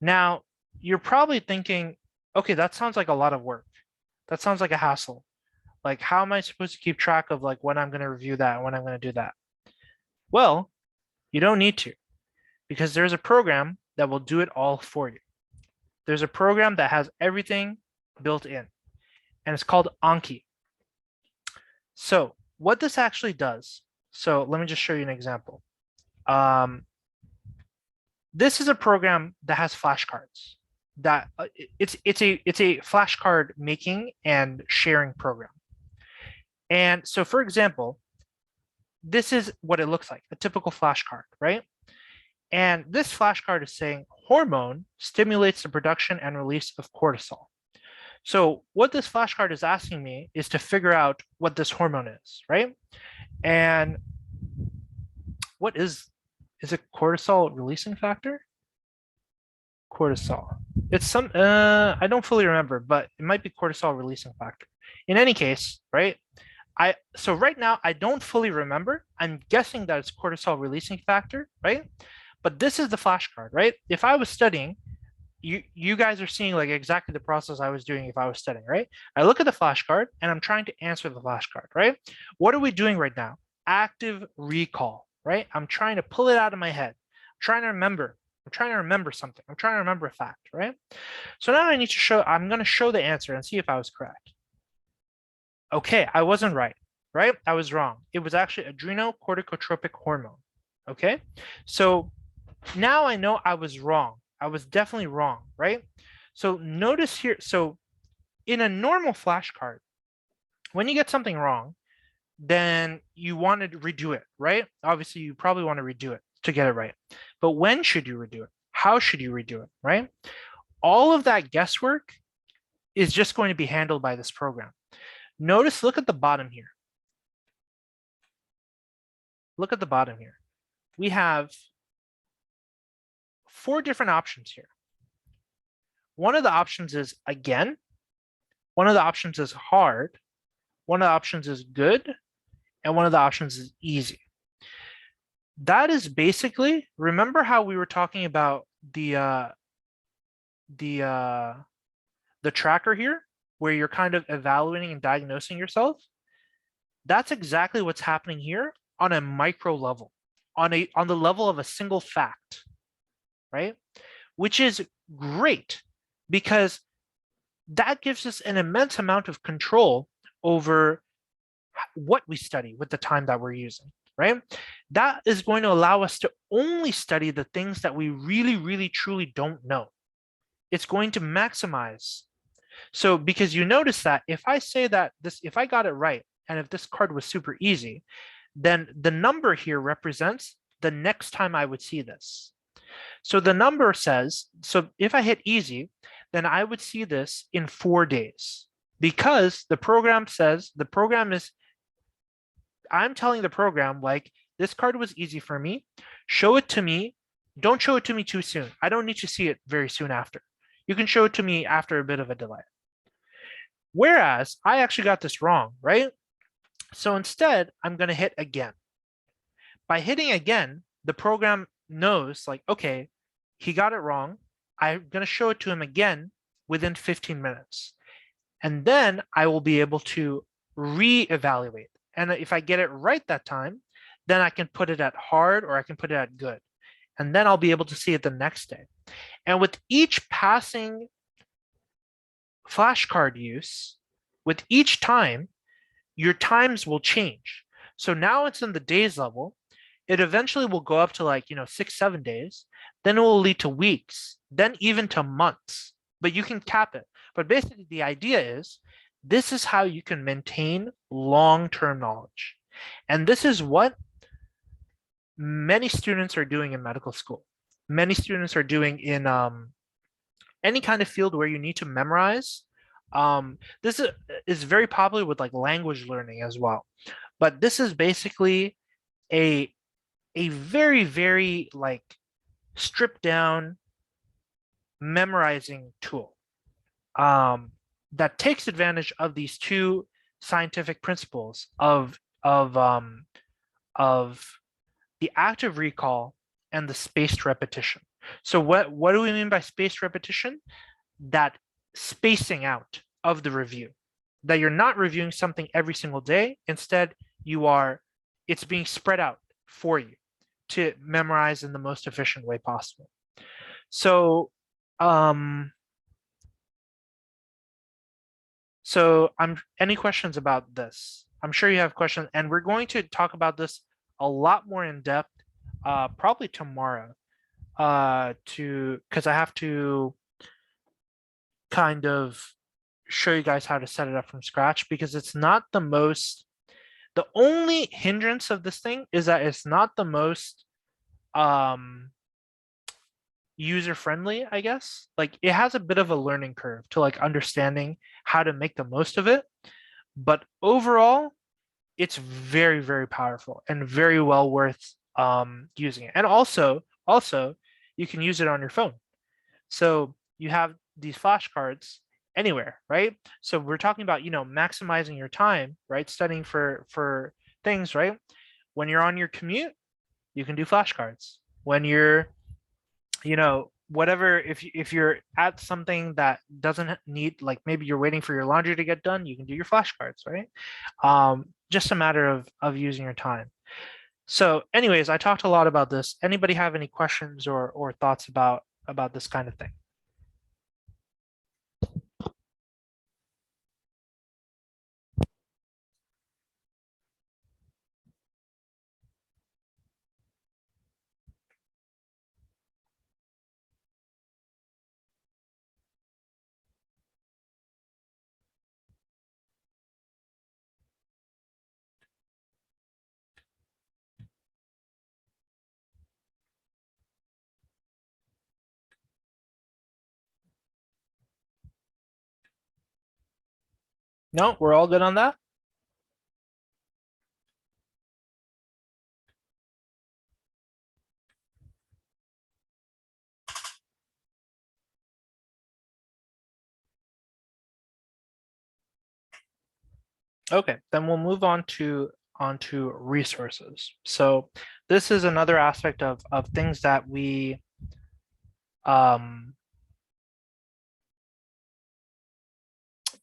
Now, you're probably thinking, okay, that sounds like a lot of work. That sounds like a hassle. Like, how am I supposed to keep track of like when I'm going to review that and when I'm going to do that? Well, you don't need to, because there's a program that will do it all for you. There's a program that has everything built in, and it's called Anki. So what this actually does, so let me just show you an example. This is a program that has flashcards. That it's a flashcard making and sharing program. And so, for example, this is what it looks like, a typical flashcard, right? And this flashcard is saying hormone stimulates the production and release of cortisol. So what this flashcard is asking me is to figure out what this hormone is, right? And what is it cortisol releasing factor? Cortisol. It's some, I don't fully remember, but it might be cortisol releasing factor. In any case, right? So right now I don't fully remember. I'm guessing that it's cortisol releasing factor, right? But this is the flashcard, right? If I was studying, you guys are seeing like exactly the process I was doing if I was studying, right? I look at the flashcard and I'm trying to answer the flashcard, right? What are we doing right now? Active recall, right? I'm trying to pull it out of my head. I'm trying to remember. I'm trying to remember something. I'm trying to remember a fact, right? So now I need to show, I'm going to show the answer and see if I was correct. Okay, I wasn't right, right? I was wrong. It was actually adrenocorticotropic hormone. Okay, so now I know I was wrong. I was definitely wrong, right? So notice here, so in a normal flashcard, when you get something wrong, then you want to redo it, right? Obviously, you probably want to redo it to get it right. But when should you redo it? How should you redo it, right? All of that guesswork is just going to be handled by this program. Notice, look at the bottom here. Look at the bottom here. We have 4 different options here. One of the options is again, one of the options is hard, one of the options is good, and one of the options is easy. That is basically, remember how we were talking about the tracker here, where you're kind of evaluating and diagnosing yourself? That's exactly what's happening here on a micro level, on the level of a single fact, right? Which is great because that gives us an immense amount of control over what we study with the time that we're using, right? That is going to allow us to only study the things that we really, really, truly don't know. It's going to maximize. So because you notice that if I say that this, if I got it right, and if this card was super easy, then the number here represents the next time I would see this. So the number says, so if I hit easy, then I would see this in 4 days because the program says, the program is, I'm telling the program like, this card was easy for me, show it to me, don't show it to me too soon. I don't need to see it very soon after. You can show it to me after a bit of a delay. Whereas I actually got this wrong, right? So instead, I'm going to hit again. By hitting again, the program knows like, okay, he got it wrong. I'm going to show it to him again within 15 minutes. And then I will be able to re-evaluate. And if I get it right that time, then I can put it at hard or I can put it at good. And then I'll be able to see it the next day. And with each passing flashcard use, with each time, your times will change. So now it's in the days level. It eventually will go up to like, 6-7 days. Then it will lead to weeks, then even to months. But you can cap it. But basically the idea is this is how you can maintain long-term knowledge. And this is what many students are doing in medical school. Many students are doing in any kind of field where you need to memorize. This is very popular with like language learning as well. But this is basically a very, very like stripped down memorizing tool that takes advantage of these 2 scientific principles of the active recall and the spaced repetition. So what do we mean by spaced repetition? That spacing out of the review. that you're not reviewing something every single day. Instead, it's being spread out for you to memorize in the most efficient way possible. So, um, any questions about this? I'm sure you have questions, and we're going to talk about this a lot more in depth, probably tomorrow, because I have to kind of show you guys how to set it up from scratch because it's not the only hindrance of this thing is that it's not the most um user friendly, I guess. Like it has a bit of a learning curve to like understanding how to make the most of it, but overall it's very, very powerful and very well worth using it. And also you can use it on your phone. So you have these flashcards anywhere, right? So we're talking about, maximizing your time, right? Studying for things, right? When you're on your commute, you can do flashcards. When you're, whatever, if you're at something that doesn't need, like maybe you're waiting for your laundry to get done, you can do your flashcards, right? Just a matter of using your time. So anyways, I talked a lot about this. Anybody have any questions or thoughts about this kind of thing? No, we're all good on that? Okay, then we'll move onto resources. So this is another aspect of things that we um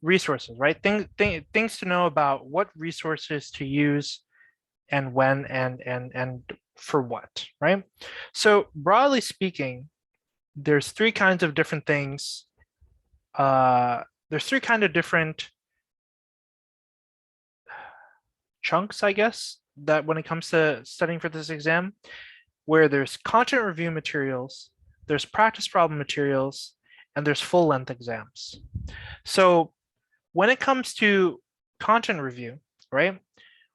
resources, right? Things to know about what resources to use and when and for what, right? So broadly speaking, there's three kinds of different things. There's three kind of different chunks, I guess, that when it comes to studying for this exam, where there's content review materials, there's practice problem materials, and there's full length exams. So when it comes to content review, right?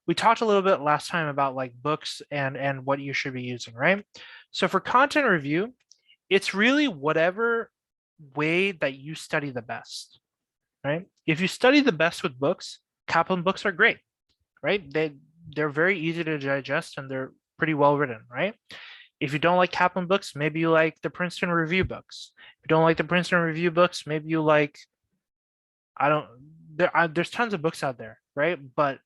We talked a little bit last time about like books and what you should be using, right? So for content review, it's really whatever way that you study the best, right? If you study the best with books, Kaplan books are great, right? They're very easy to digest and they're pretty well written, right? If you don't like Kaplan books, maybe you like the Princeton Review books. If you don't like the Princeton Review books, maybe you like, I don't, there's tons of books out there, right? But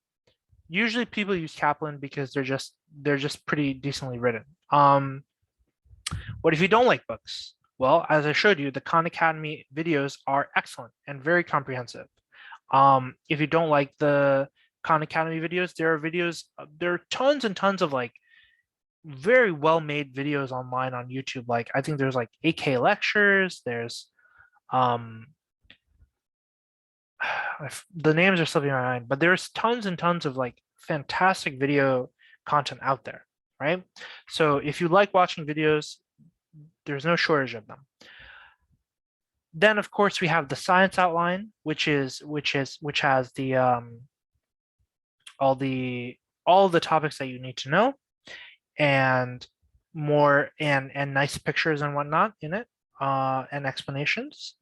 usually people use Kaplan because they're just pretty decently written. What if you don't like books? Well, as I showed you, the Khan Academy videos are excellent and very comprehensive. If you don't like the Khan Academy videos, there are tons and tons of like very well made videos online on YouTube. Like I think there's like AK lectures, there's um the names are slipping my mind, but there's tons and tons of like fantastic video content out there, right? So if you like watching videos, there's no shortage of them. Then of course we have the science outline, which has the all the all the topics that you need to know and more and nice pictures and whatnot in it, and explanations.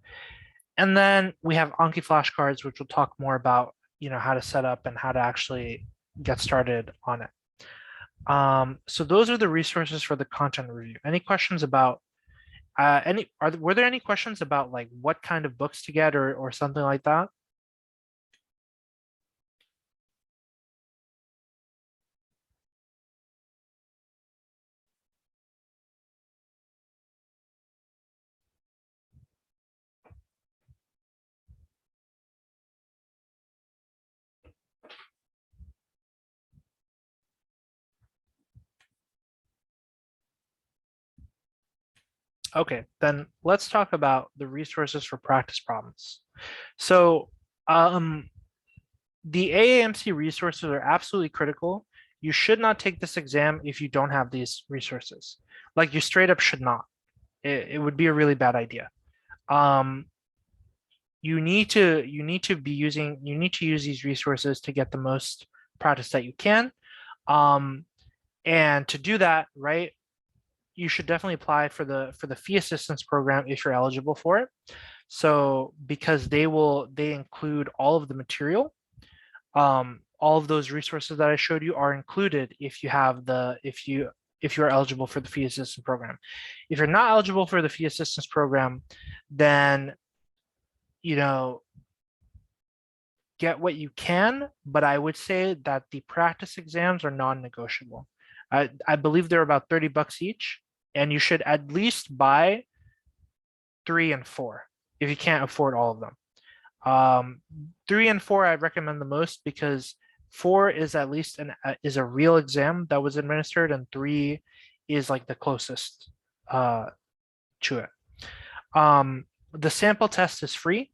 And then we have Anki flashcards, which will talk more about how to set up and how to actually get started on it. So those are the resources for the content review. Any questions about were there any questions about like what kind of books to get or something like that? Okay, then let's talk about the resources for practice problems. So the AAMC resources are absolutely critical. You should not take this exam if you don't have these resources. Like you straight up should not. It would be a really bad idea. Um, you need to use these resources to get the most practice that you can. Um, and to do that, right, you should definitely apply for the fee assistance program if you're eligible for it. So because they include all of the material, all of those resources that I showed you are included if you have the if you're eligible for the fee assistance program. If you're not eligible for the fee assistance program, then you know get what you can, but I would say that the practice exams are non-negotiable. I believe they're about 30 bucks each, and you should at least buy 3 and 4 if you can't afford all of them. 3 and 4 I'd recommend the most because 4 is at least is a real exam that was administered, and 3 is like the closest to it. The sample test is free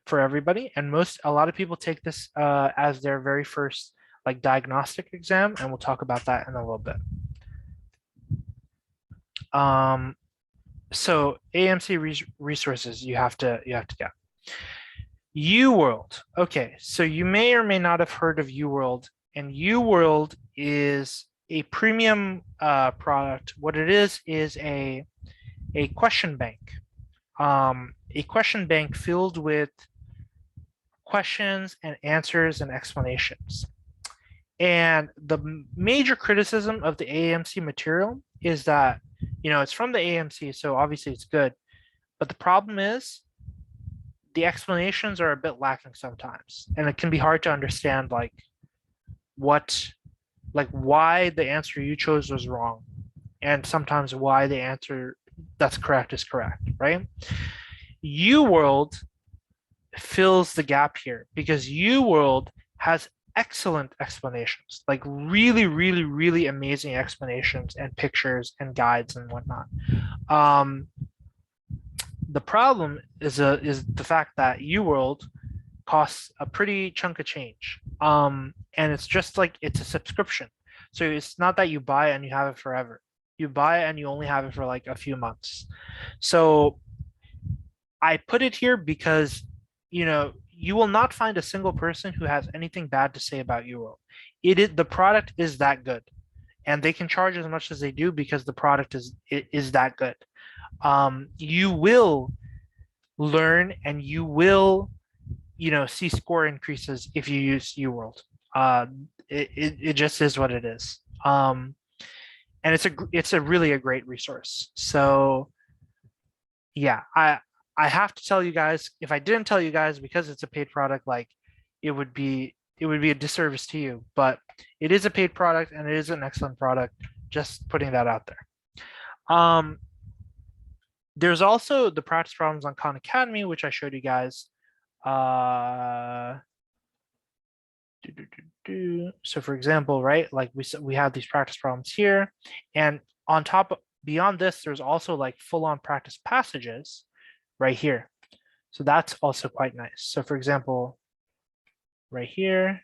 for everybody, and a lot of people take this as their very first like diagnostic exam, and we'll talk about that in a little bit. So AMC resources you have to get. UWorld. Okay, so you may or may not have heard of UWorld, and UWorld is a premium product. What it is a question bank. A question bank filled with questions and answers and explanations. And the major criticism of the AMC material is that, it's from the AMC, so obviously it's good. But the problem is the explanations are a bit lacking sometimes. And it can be hard to understand why the answer you chose was wrong. And sometimes why the answer that's correct is correct, right? UWorld fills the gap here because UWorld has excellent explanations, like really, really, really amazing explanations and pictures and guides and whatnot. The problem is the fact that UWorld costs a pretty chunk of change. And it's just like it's a subscription. So it's not that you buy and you have it forever. You buy and you only have it for like a few months. So I put it here because you will not find a single person who has anything bad to say about UWorld. The product is that good, and they can charge as much as they do because the product is that good. You will learn and you will see score increases if you use UWorld. It just is what it is. And it's a really a great resource. So yeah, I have to tell you guys, if I didn't tell you guys because it's a paid product, like it would be a disservice to you, but it is a paid product and it is an excellent product. Just putting that out there. There's also the practice problems on Khan Academy, which I showed you guys. So for example, right, like we have these practice problems here, and on top beyond this, there's also like full-on practice passages right here. So that's also quite nice. So for example, right here,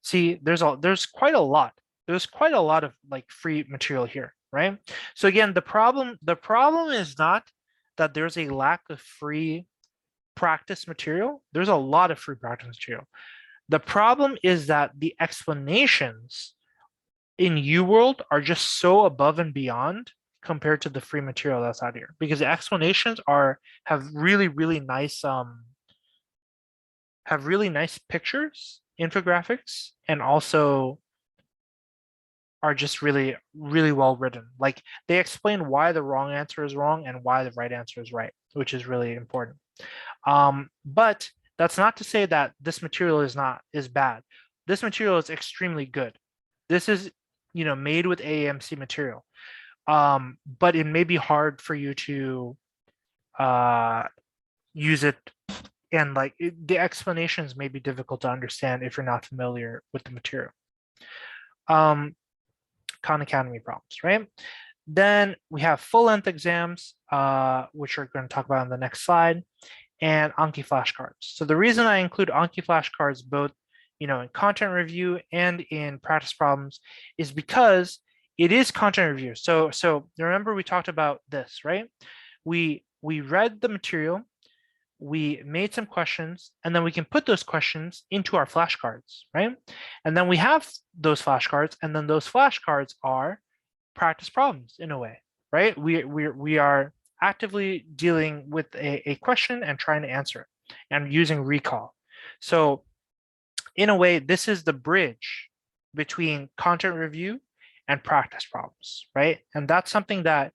see, there's quite a lot. There's quite a lot of like free material here, right? So again, the problem is not that there's a lack of free practice material. There's a lot of free practice material. The problem is that the explanations in UWorld are just so above and beyond compared to the free material that's out here, because the explanations have really, really nice pictures, infographics, and also are just really, really well written. Like they explain why the wrong answer is wrong and why the right answer is right, which is really important. But that's not to say that this material is bad. This material is extremely good. This is made with AAMC material. But it may be hard for you to use it, and the explanations may be difficult to understand if you're not familiar with the material. Khan Academy problems, right? Then we have full-length exams, which we're going to talk about on the next slide, and Anki flashcards. So the reason I include Anki flashcards both, in content review and in practice problems is because it is content review. So remember we talked about this, right? We read the material, we made some questions, and then we can put those questions into our flashcards, right? And then we have those flashcards, and then those flashcards are practice problems in a way, right? We are actively dealing with a question and trying to answer it and using recall. So in a way, this is the bridge between content review and practice problems, right? And that's something that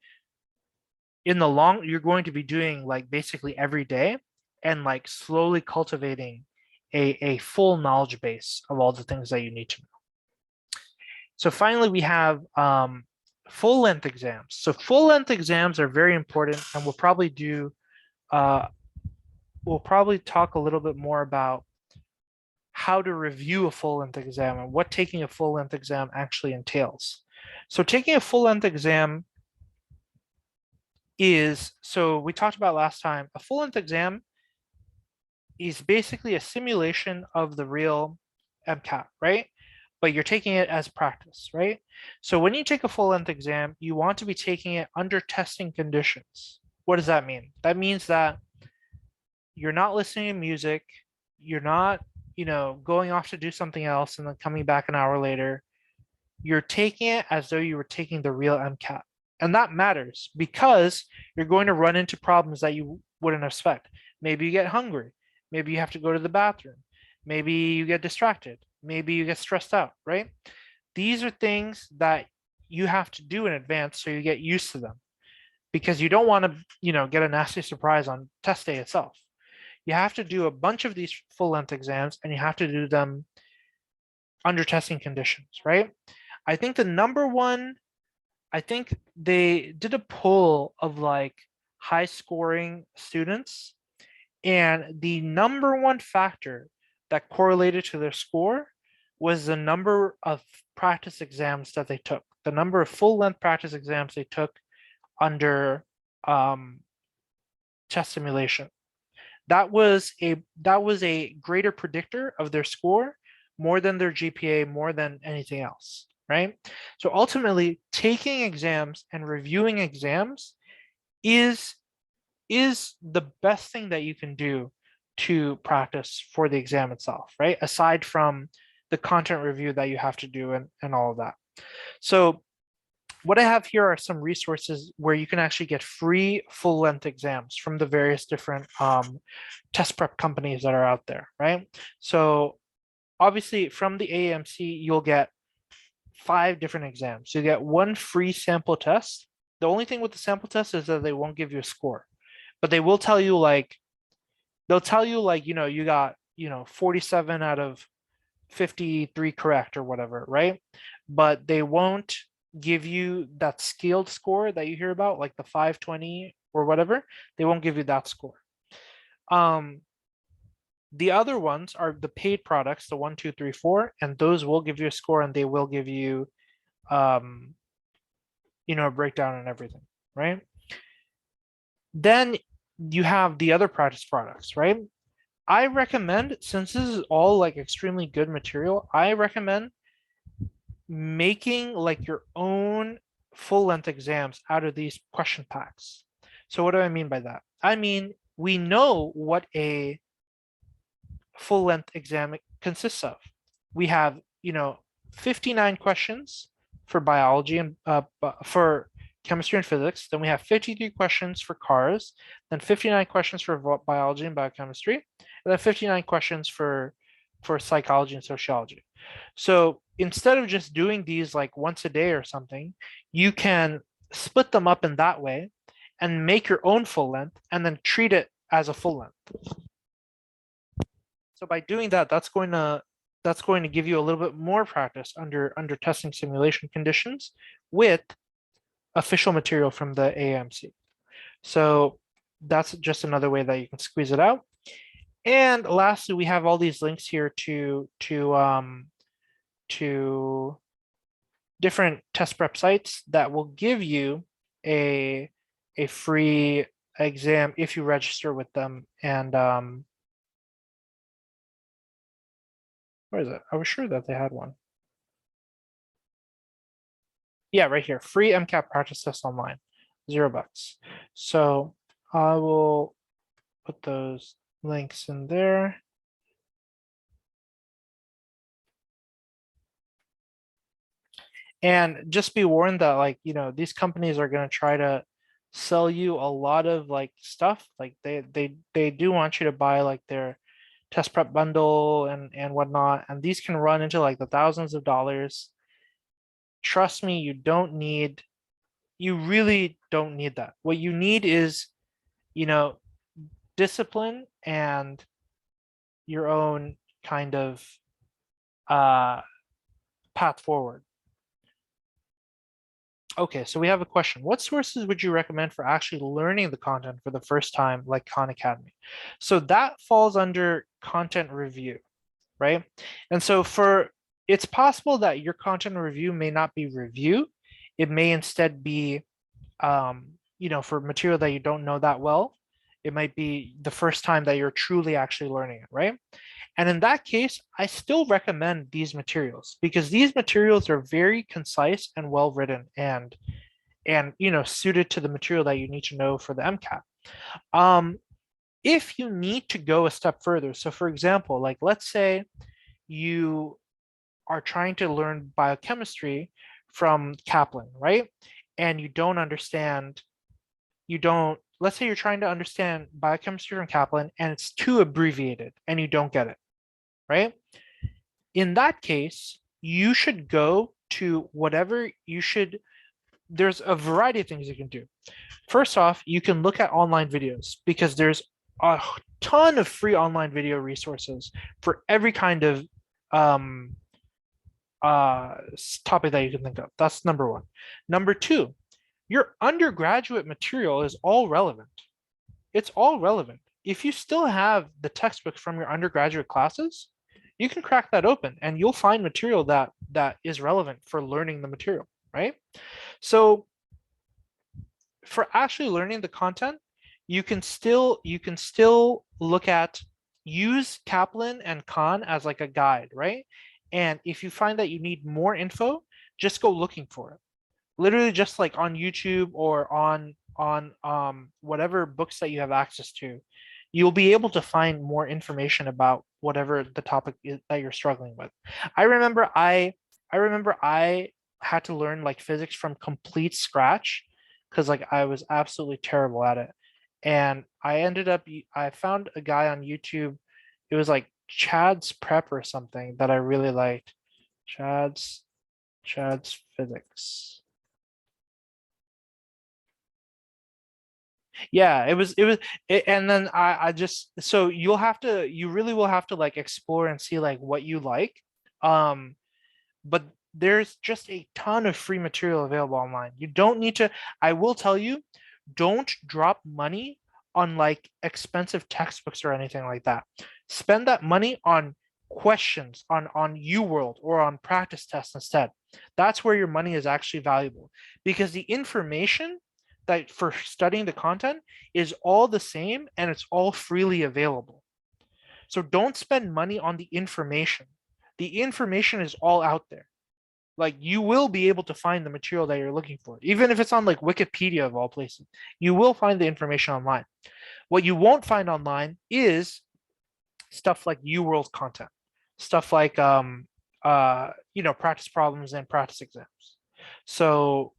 in the long, you're going to be doing like basically every day and like slowly cultivating a full knowledge base of all the things that you need to know. So finally, we have full-length exams. So full-length exams are very important, and we'll probably talk a little bit more about how to review a full-length exam and what taking a full-length exam actually entails. So taking a full-length exam so we talked about last time, a full-length exam is basically a simulation of the real MCAT, right? But you're taking it as practice, right? So when you take a full-length exam, you want to be taking it under testing conditions. What does that mean? That means that you're not listening to music, you're not, going off to do something else and then coming back an hour later. You're taking it as though you were taking the real MCAT. And that matters because you're going to run into problems that you wouldn't expect. Maybe you get hungry. Maybe you have to go to the bathroom. Maybe you get distracted. Maybe you get stressed out, right? These are things that you have to do in advance so you get used to them because you don't want to, get a nasty surprise on test day itself. You have to do a bunch of these full-length exams and you have to do them under testing conditions, right? I think I think they did a poll of like high scoring students, and the number one factor that correlated to their score was the number of practice exams that they took, the number of full length practice exams they took under test simulation. That was a greater predictor of their score more than their GPA, more than anything else, right? So ultimately, taking exams and reviewing exams is the best thing that you can do to practice for the exam itself, right? Aside from the content review that you have to do and all of that. So what I have here are some resources where you can actually get free full-length exams from the various different test prep companies that are out there, right? So obviously from the AAMC, you'll get 5 different exams. You get one free sample test. The only thing with the sample test is that they won't give you a score, but they will tell you like, you got, 47 out of 53 correct or whatever, right? But they won't give you that scaled score that you hear about, like the 520 or whatever. They won't give you that score. The other ones are the paid products, the 1, 2, 3, 4, and those will give you a score and they will give you, a breakdown and everything, right? Then you have the other practice products, right? I recommend, since this is all like extremely good material, I recommend making like your own full-length exams out of these question packs. So what do I mean by that? I mean, we know what a full-length exam consists of. We have, 59 questions for biology and for chemistry and physics. Then we have 53 questions for cars, then 59 questions for biology and biochemistry, and then 59 questions for psychology and sociology. So instead of just doing these like once a day or something, you can split them up in that way and make your own full length and then treat it as a full length. So by doing that, that's going to give you a little bit more practice under testing simulation conditions with official material from the AMC. So that's just another way that you can squeeze it out. And lastly, we have all these links here to different test prep sites that will give you a free exam if you register with them. And where is it? I was sure that they had one. Yeah, right here, free MCAT practice test online, $0. So I will put those links in there. And just be warned that, like, these companies are going to try to sell you a lot of like stuff. Like they do want you to buy like their test prep bundle and whatnot, and these can run into like the thousands of dollars. Trust me, you really don't need that. What you need is, you know, discipline and your own kind of uh path forward. Okay, so we have a question. What sources would you recommend for actually learning the content for the first time, like Khan Academy? So that falls under content review, right? And so it's possible that your content review may not be review. It may instead be, for material that you don't know that well. It might be the first time that you're truly actually learning it, right? And in that case, I still recommend these materials because these materials are very concise and well written and suited to the material that you need to know for the MCAT. If you need to go a step further, so for example, like let's say you are trying to learn biochemistry from Kaplan, right? And let's say you're trying to understand biochemistry from Kaplan and it's too abbreviated and you don't get it, right? In that case, you should go to there's a variety of things you can do. First off, you can look at online videos because there's a ton of free online video resources for every kind of um, topic that you can think of. That's number one. Number two, your undergraduate material is all relevant. It's all relevant. If you still have the textbooks from your undergraduate classes, you can crack that open and you'll find material that is relevant for learning the material, right? So for actually learning the content, you can still look at use Kaplan and Khan as like a guide, right? And if you find that you need more info, just go looking for it. Literally just like on YouTube or on whatever books that you have access to, you'll be able to find more information about whatever the topic is that you're struggling with. I remember I had to learn like physics from complete scratch because like I was absolutely terrible at it. And I found a guy on YouTube. It was like Chad's Prep or something that I really liked. Chad's Chad's Physics. Yeah, and then I just, so you really will have to like explore and see like what you like. Um, but there's just a ton of free material available online. You don't need to, I will tell you, don't drop money on like expensive textbooks or anything like that. Spend that money on questions on UWorld or on practice tests instead. That's where your money is actually valuable because the information that for studying the content is all the same and it's all freely available. So don't spend money on the information. The information is all out there. Like you will be able to find the material that you're looking for, even if it's on like Wikipedia of all places. You will find the information online. What you won't find online is stuff like UWorld content, stuff like practice problems and practice exams. So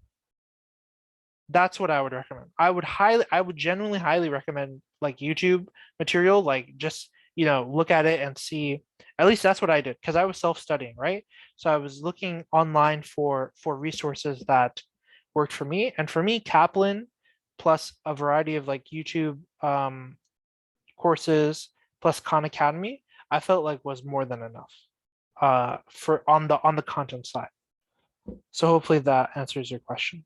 that's what I would recommend. I would genuinely highly recommend like YouTube material, like just, look at it and see. At least that's what I did because I was self-studying, right? So I was looking online for resources that worked for me. And for me, Kaplan plus a variety of like YouTube courses plus Khan Academy, I felt like was more than enough for on the content side. So hopefully that answers your question.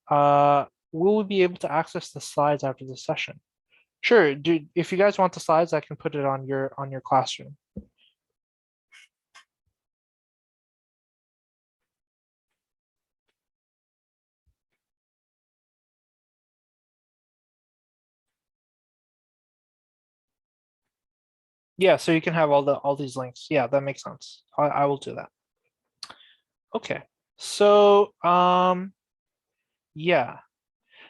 Will we be able to access the slides after the session? Sure, dude. If you guys want the slides, I can put it on your classroom. Yeah, so you can have all these links. Yeah, that makes sense. I will do that. Okay. So yeah.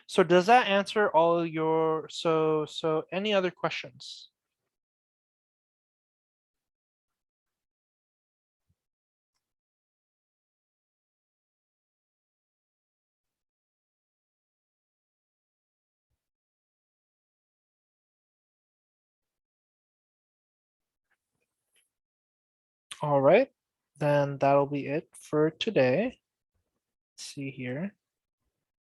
So does that answer all your so any other questions? All right. Then that'll be it for today. Let's see here.